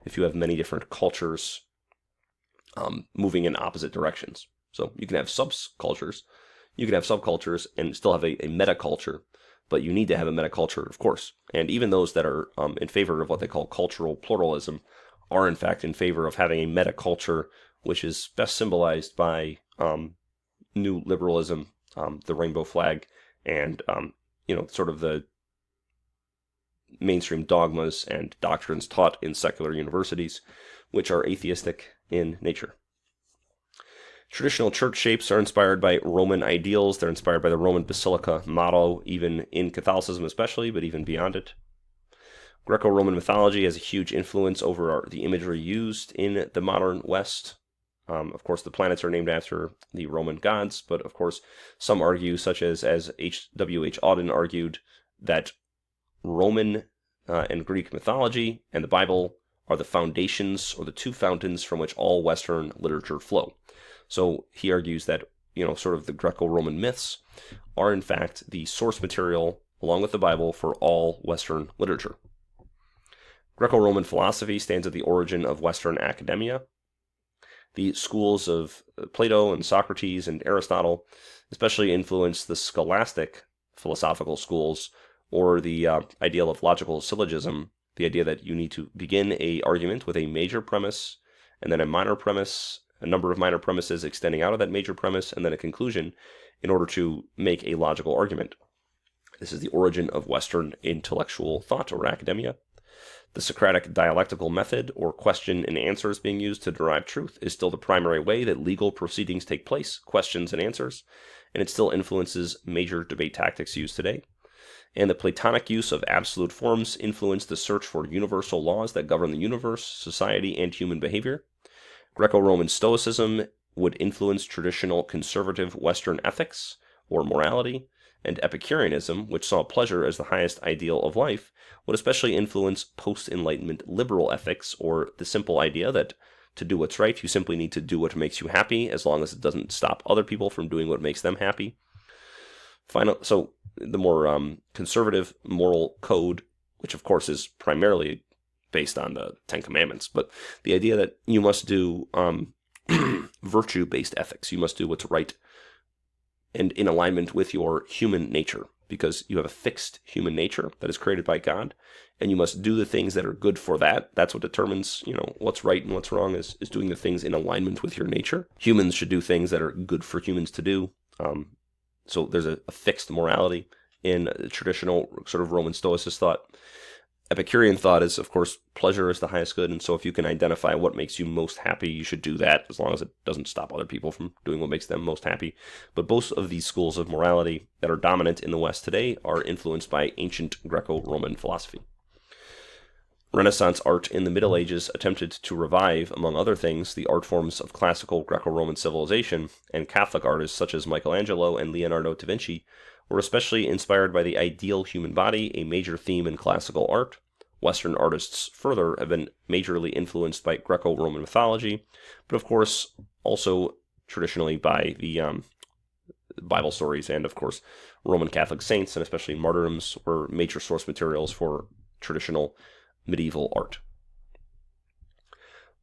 If you have many different cultures moving in opposite directions. So you can have subcultures, and still have a metaculture, but you need to have a metaculture, of course. And even those that are in favor of what they call cultural pluralism are in fact in favor of having a metaculture, which is best symbolized by new liberalism, the rainbow flag, and sort of the mainstream dogmas and doctrines taught in secular universities, which are atheistic in nature. Traditional church shapes are inspired by Roman ideals. They're inspired by the Roman Basilica motto, even in Catholicism especially, but even beyond it. Greco-Roman mythology has a huge influence over the imagery used in the modern West. Of course, the planets are named after the Roman gods, but of course, some argue, such as W.H. Auden argued, that Roman and Greek mythology and the Bible are the foundations, or the two fountains from which all Western literature flow. So he argues that, sort of the Greco-Roman myths are in fact the source material, along with the Bible, for all Western literature. Greco-Roman philosophy stands at the origin of Western academia. The schools of Plato and Socrates and Aristotle especially influenced the scholastic philosophical schools, or the ideal of logical syllogism, the idea that you need to begin an argument with a major premise, and then a minor premise, a number of minor premises extending out of that major premise, and then a conclusion in order to make a logical argument. This is the origin of Western intellectual thought, or academia. The Socratic dialectical method, or question and answers being used to derive truth, is still the primary way that legal proceedings take place, questions and answers, and it still influences major debate tactics used today. And the Platonic use of absolute forms influenced the search for universal laws that govern the universe, society, and human behavior. Greco-Roman Stoicism would influence traditional conservative Western ethics, or morality, and Epicureanism, which saw pleasure as the highest ideal of life, would especially influence post-Enlightenment liberal ethics, or the simple idea that to do what's right, you simply need to do what makes you happy, as long as it doesn't stop other people from doing what makes them happy. So the more conservative moral code, which of course is primarily based on the Ten Commandments, but the idea that you must do virtue-based ethics, you must do what's right and in alignment with your human nature, because you have a fixed human nature that is created by God, and you must do the things that are good for that. That's what determines, what's right and what's wrong is doing the things in alignment with your nature. Humans should do things that are good for humans to do. So there's a fixed morality in traditional sort of Roman Stoicist thought. Epicurean thought is, of course, pleasure is the highest good, and so if you can identify what makes you most happy, you should do that, as long as it doesn't stop other people from doing what makes them most happy. But both of these schools of morality that are dominant in the West today are influenced by ancient Greco-Roman philosophy. Renaissance art in the Middle Ages attempted to revive, among other things, the art forms of classical Greco-Roman civilization, and Catholic artists such as Michelangelo and Leonardo da Vinci were especially inspired by the ideal human body, a major theme in classical art. Western artists further have been majorly influenced by Greco-Roman mythology, but of course also traditionally by the Bible stories, and of course Roman Catholic saints and especially martyrdoms were major source materials for traditional medieval art.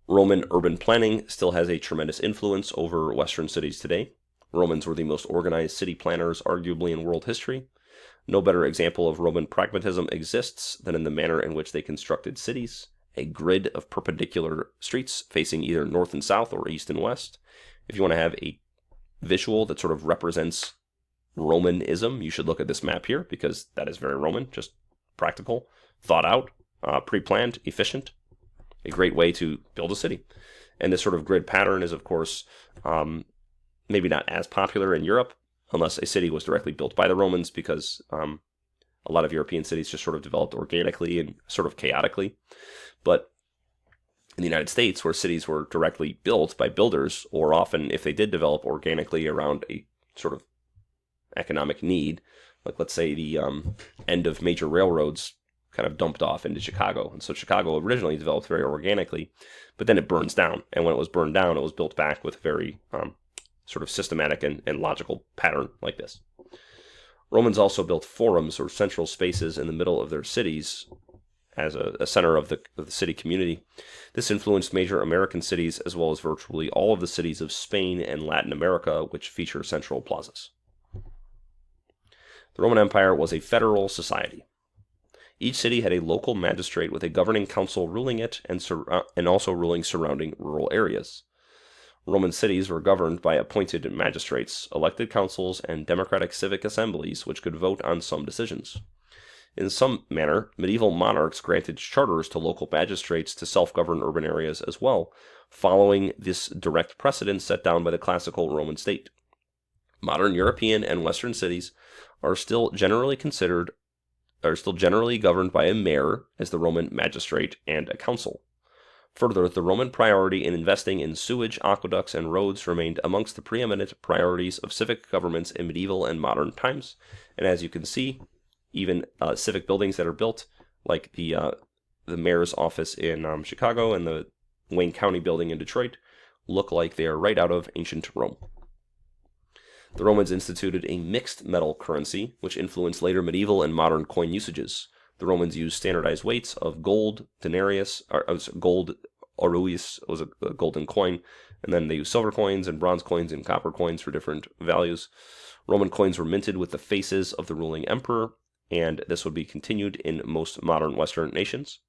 Roman urban planning still has a tremendous influence over Western cities today. Romans were the most organized city planners arguably in world history. No better example of Roman pragmatism exists than in the manner in which they constructed cities, a grid of perpendicular streets facing either north and south or east and west. If you want to have a visual that sort of represents Romanism, you should look at this map here, because that is very Roman, just practical, thought out, pre-planned, efficient, a great way to build a city. And this sort of grid pattern is, of course, maybe not as popular in Europe, unless a city was directly built by the Romans, because a lot of European cities just sort of developed organically and sort of chaotically. But in the United States, where cities were directly built by builders, or often if they did develop organically around a sort of economic need, like let's say the end of major railroads kind of dumped off into Chicago. And so Chicago originally developed very organically, but then it burns down. And when it was burned down, it was built back with very sort of systematic and logical pattern like this. Romans also built forums, or central spaces in the middle of their cities as a center of the city community. This influenced major American cities as well as virtually all of the cities of Spain and Latin America, which feature central plazas. The Roman Empire was a federal society. Each city had a local magistrate with a governing council ruling it and also ruling surrounding rural areas. Roman cities were governed by appointed magistrates, elected councils, and democratic civic assemblies which could vote on some decisions. In some manner, medieval monarchs granted charters to local magistrates to self-govern urban areas as well, following this direct precedent set down by the classical Roman state. Modern European and Western cities are still generally governed by a mayor as the Roman magistrate and a council. Further, the Roman priority in investing in sewage, aqueducts, and roads remained amongst the preeminent priorities of civic governments in medieval and modern times. And as you can see, even civic buildings that are built, like the mayor's office in Chicago and the Wayne County building in Detroit, look like they are right out of ancient Rome. The Romans instituted a mixed metal currency, which influenced later medieval and modern coin usages. The Romans used standardized weights of gold, denarius, gold aureus was a golden coin, and then they used silver coins and bronze coins and copper coins for different values. Roman coins were minted with the faces of the ruling emperor, and this would be continued in most modern Western nations.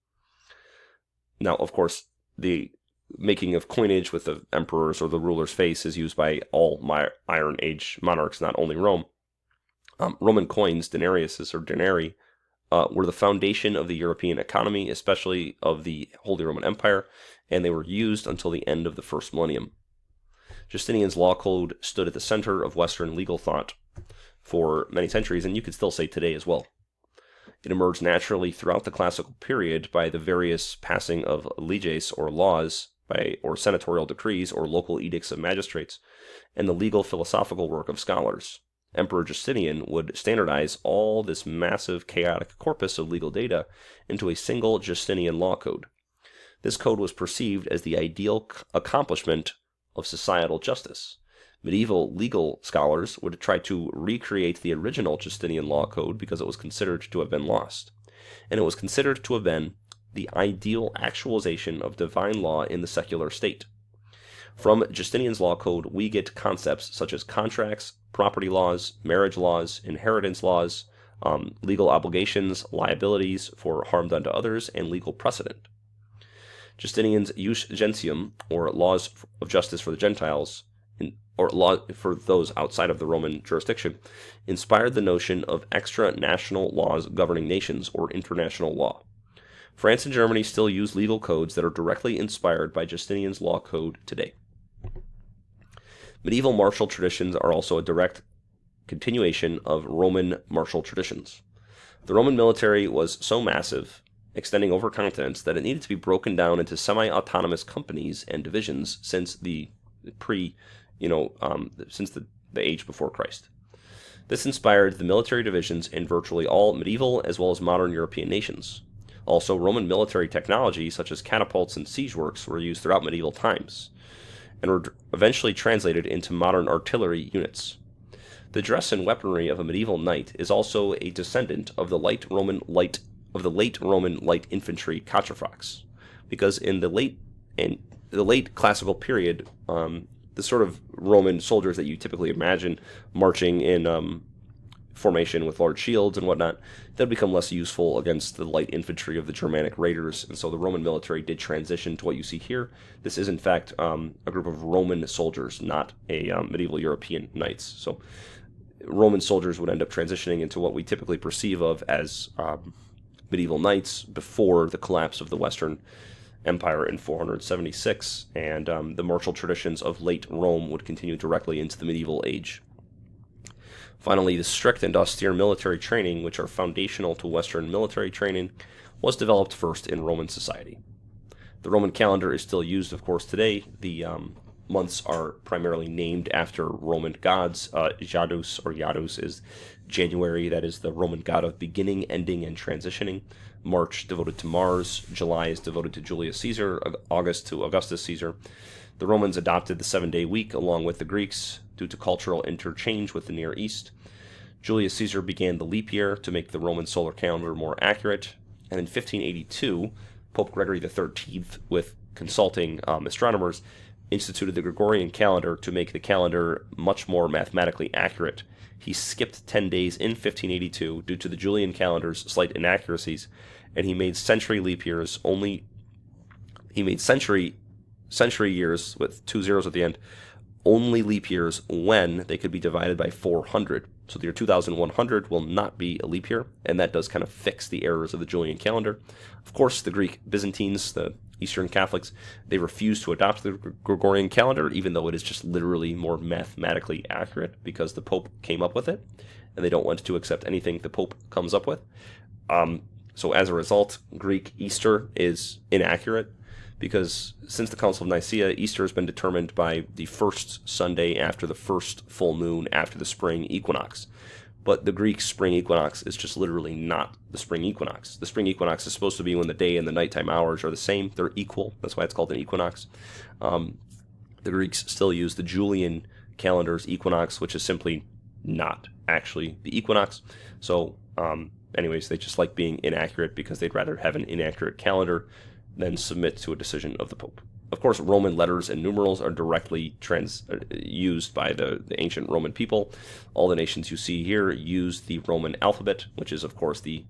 Now, of course, the making of coinage with the emperor's or the ruler's face is used by all Iron Age monarchs, not only Rome. Roman coins, denariuses or denarii, were the foundation of the European economy, especially of the Holy Roman Empire, and they were used until the end of the first millennium. Justinian's law code stood at the center of Western legal thought for many centuries, and you could still say today as well. It emerged naturally throughout the classical period by the various passing of leges, or laws, or senatorial decrees, or local edicts of magistrates, and the legal philosophical work of scholars. Emperor Justinian would standardize all this massive chaotic corpus of legal data into a single Justinian law code. This code was perceived as the ideal accomplishment of societal justice. Medieval legal scholars would try to recreate the original Justinian law code because it was considered to have been lost, and it was considered to have been the ideal actualization of divine law in the secular state. From Justinian's law code, we get concepts such as contracts, property laws, marriage laws, inheritance laws, legal obligations, liabilities for harm done to others, and legal precedent. Justinian's Ius Gentium, or laws of justice for the Gentiles, or law for those outside of the Roman jurisdiction, inspired the notion of extra-national laws governing nations, or international law. France and Germany still use legal codes that are directly inspired by Justinian's law code today. Medieval martial traditions are also a direct continuation of Roman martial traditions. The Roman military was so massive, extending over continents, that it needed to be broken down into semi-autonomous companies and divisions since the age before Christ. This inspired the military divisions in virtually all medieval as well as modern European nations. Also, Roman military technology such as catapults and siege works were used throughout medieval times, and were eventually translated into modern artillery units. The dress and weaponry of a medieval knight is also a descendant of the late Roman light infantry cataphracts, because in the late classical period, the sort of Roman soldiers that you typically imagine marching in formation with large shields and whatnot, they'd become less useful against the light infantry of the Germanic raiders, and so the Roman military did transition to what you see here. This is, in fact, a group of Roman soldiers, not a medieval European knights. So Roman soldiers would end up transitioning into what we typically perceive of as medieval knights before the collapse of the Western Empire in 476, and the martial traditions of late Rome would continue directly into the medieval age. Finally, the strict and austere military training, which are foundational to Western military training, was developed first in Roman society. The Roman calendar is still used, of course, today. The months are primarily named after Roman gods. Janus is January, that is the Roman god of beginning, ending, and transitioning. March devoted to Mars. July is devoted to Julius Caesar. August to Augustus Caesar. The Romans adopted the 7-day week along with the Greeks due to cultural interchange with the Near East. Julius Caesar began the leap year to make the Roman solar calendar more accurate. And in 1582, Pope Gregory XIII, with consulting astronomers, instituted the Gregorian calendar to make the calendar much more mathematically accurate. He skipped 10 days in 1582 due to the Julian calendar's slight inaccuracies, and he made century leap years century years with 2 zeros at the end, only leap years when they could be divided by 400. So the year 2100 will not be a leap year, and that does kind of fix the errors of the Julian calendar. Of course, the Greek Byzantines, the Eastern Catholics, they refuse to adopt the Gregorian calendar, even though it is just literally more mathematically accurate because the Pope came up with it, and they don't want to accept anything the Pope comes up with. So as a result, Greek Easter is inaccurate, because since the Council of Nicaea, Easter has been determined by the first Sunday after the first full moon after the spring equinox. But the Greek spring equinox is just literally not the spring equinox. The spring equinox is supposed to be when the day and the nighttime hours are the same. They're equal. That's why it's called an equinox. The Greeks still use the Julian calendar's equinox, which is simply not actually the equinox. So, anyways, they just like being inaccurate because they'd rather have an inaccurate calendar than submit to a decision of the Pope. Of course, Roman letters and numerals are directly used by the ancient Roman people. All the nations you see here use the Roman alphabet, which is, of course, the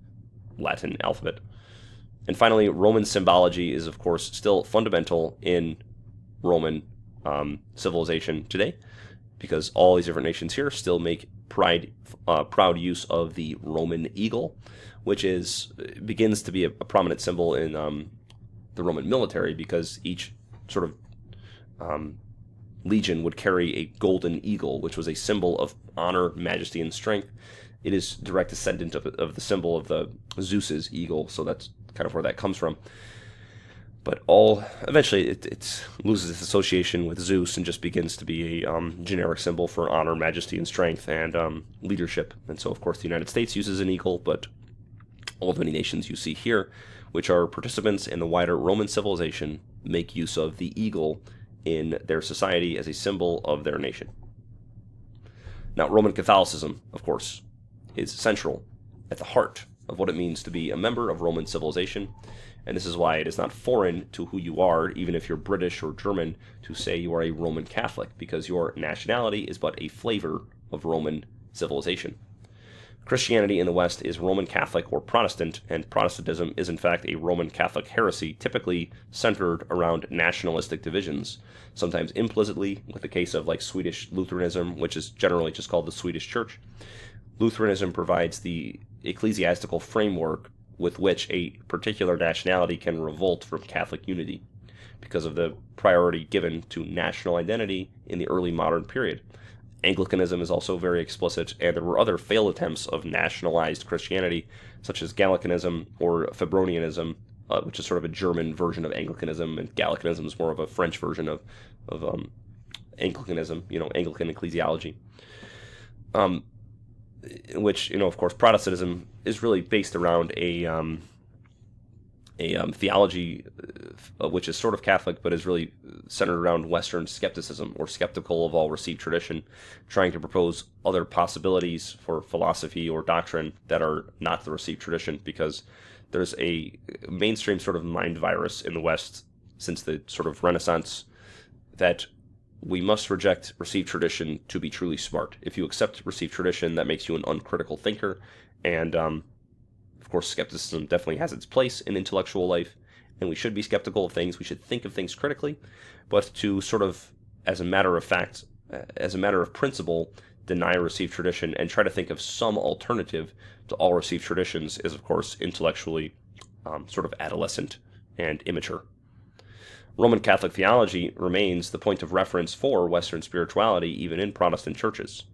Latin alphabet. And finally, Roman symbology is, of course, still fundamental in Roman civilization today, because all these different nations here still make proud use of the Roman eagle, which begins to be a prominent symbol in the Roman military, because each sort of legion would carry a golden eagle, which was a symbol of honor, majesty, and strength. It is direct descendant of the symbol of the Zeus's eagle, so that's kind of where that comes from. But eventually it loses its association with Zeus and just begins to be a generic symbol for honor, majesty, and strength, and leadership. And so, of course, the United States uses an eagle, but all the many nations you see here, which are participants in the wider Roman civilization, make use of the eagle in their society as a symbol of their nation. Now, Roman Catholicism, of course, is central at the heart of what it means to be a member of Roman civilization, and this is why it is not foreign to who you are, even if you're British or German, to say you are a Roman Catholic, because your nationality is but a flavor of Roman civilization. Christianity in the West is Roman Catholic or Protestant, and Protestantism is in fact a Roman Catholic heresy, typically centered around nationalistic divisions, sometimes implicitly, with the case of like Swedish Lutheranism, which is generally just called the Swedish Church. Lutheranism provides the ecclesiastical framework with which a particular nationality can revolt from Catholic unity, because of the priority given to national identity in the early modern period. Anglicanism is also very explicit, and there were other failed attempts of nationalized Christianity, such as Gallicanism or Febronianism, which is sort of a German version of Anglicanism, and Gallicanism is more of a French version of Anglicanism, Anglican ecclesiology. Which, of course, Protestantism is really based around a theology which is sort of Catholic, but is really centered around Western skepticism, or skeptical of all received tradition, trying to propose other possibilities for philosophy or doctrine that are not the received tradition, because there's a mainstream sort of mind virus in the West since the sort of Renaissance that we must reject received tradition to be truly smart. If you accept received tradition, that makes you an uncritical thinker, and of course, skepticism definitely has its place in intellectual life, and we should be skeptical of things. We should think of things critically, but to sort of, as a matter of fact, as a matter of principle, deny received tradition and try to think of some alternative to all received traditions is, of course, intellectually sort of adolescent and immature. Roman Catholic theology remains the point of reference for Western spirituality, even in Protestant churches.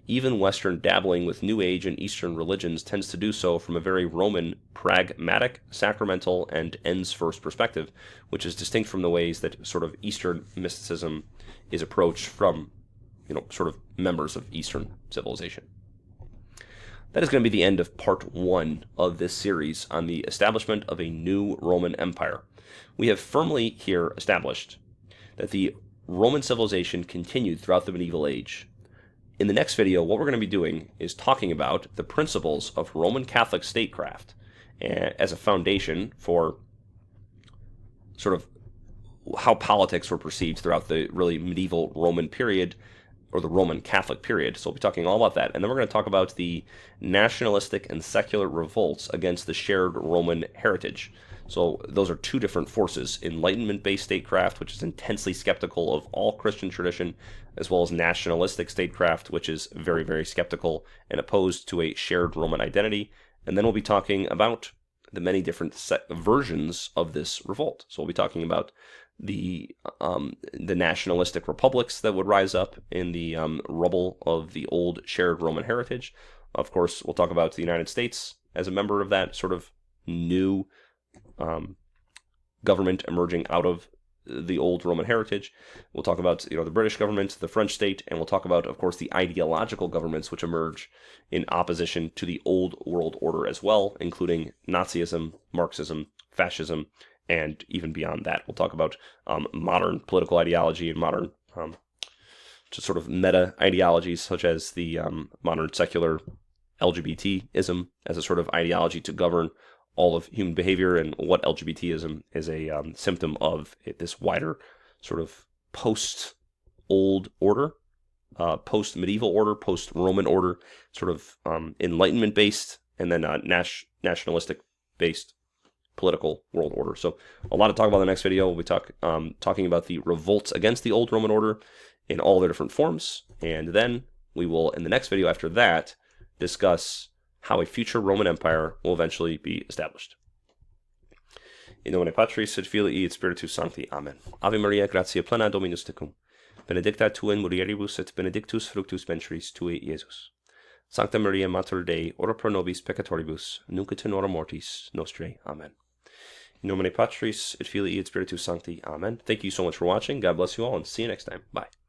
Even Western dabbling with New Age and Eastern religions tends to do so from a very Roman, pragmatic, sacramental, and ends-first perspective, which is distinct from the ways that sort of Eastern mysticism is approached from, sort of members of Eastern civilization. That is going to be the end of part 1 of this series on the establishment of a new Roman Empire. We have firmly here established that the Roman civilization continued throughout the medieval age. In the next video, what we're going to be doing is talking about the principles of Roman Catholic statecraft as a foundation for sort of how politics were perceived throughout the really medieval Roman period, or the Roman Catholic period. So we'll be talking all about that. And then we're going to talk about the nationalistic and secular revolts against the shared Roman heritage. So those are two different forces: Enlightenment-based statecraft, which is intensely skeptical of all Christian tradition, as well as nationalistic statecraft, which is very, very skeptical and opposed to a shared Roman identity. And then we'll be talking about the many different versions of this revolt. So we'll be talking about the nationalistic republics that would rise up in the rubble of the old shared Roman heritage. Of course, we'll talk about the United States as a member of that sort of new government emerging out of the old Roman heritage. We'll talk about the British government, the French state, and we'll talk about, of course, the ideological governments which emerge in opposition to the old world order as well, including Nazism, Marxism, fascism, and even beyond that. We'll talk about modern political ideology and modern just sort of meta ideologies, such as the modern secular LGBTism as a sort of ideology to govern all of human behavior, and what LGBTism is a symptom of this wider sort of post-old order, post-medieval order, post-Roman order, sort of Enlightenment-based, and then nationalistic-based political world order. So a lot to talk about in the next video. We'll be talking about the revolts against the old Roman order in all their different forms, and then we will, in the next video after that, discuss how a future Roman Empire will eventually be established. In nomine Patris et Filii et Spiritus Sancti. Amen. Ave Maria, gratia plena Dominus tecum. Benedicta tu in mulieribus et benedictus fructus ventris tui, Iesus. Sancta Maria, Mater Dei, ora pro nobis peccatoribus, nunc et in hora mortis nostrae. Amen. In nomine Patris et Filii et Spiritus Sancti. Amen. Thank you so much for watching. God bless you all, and see you next time. Bye.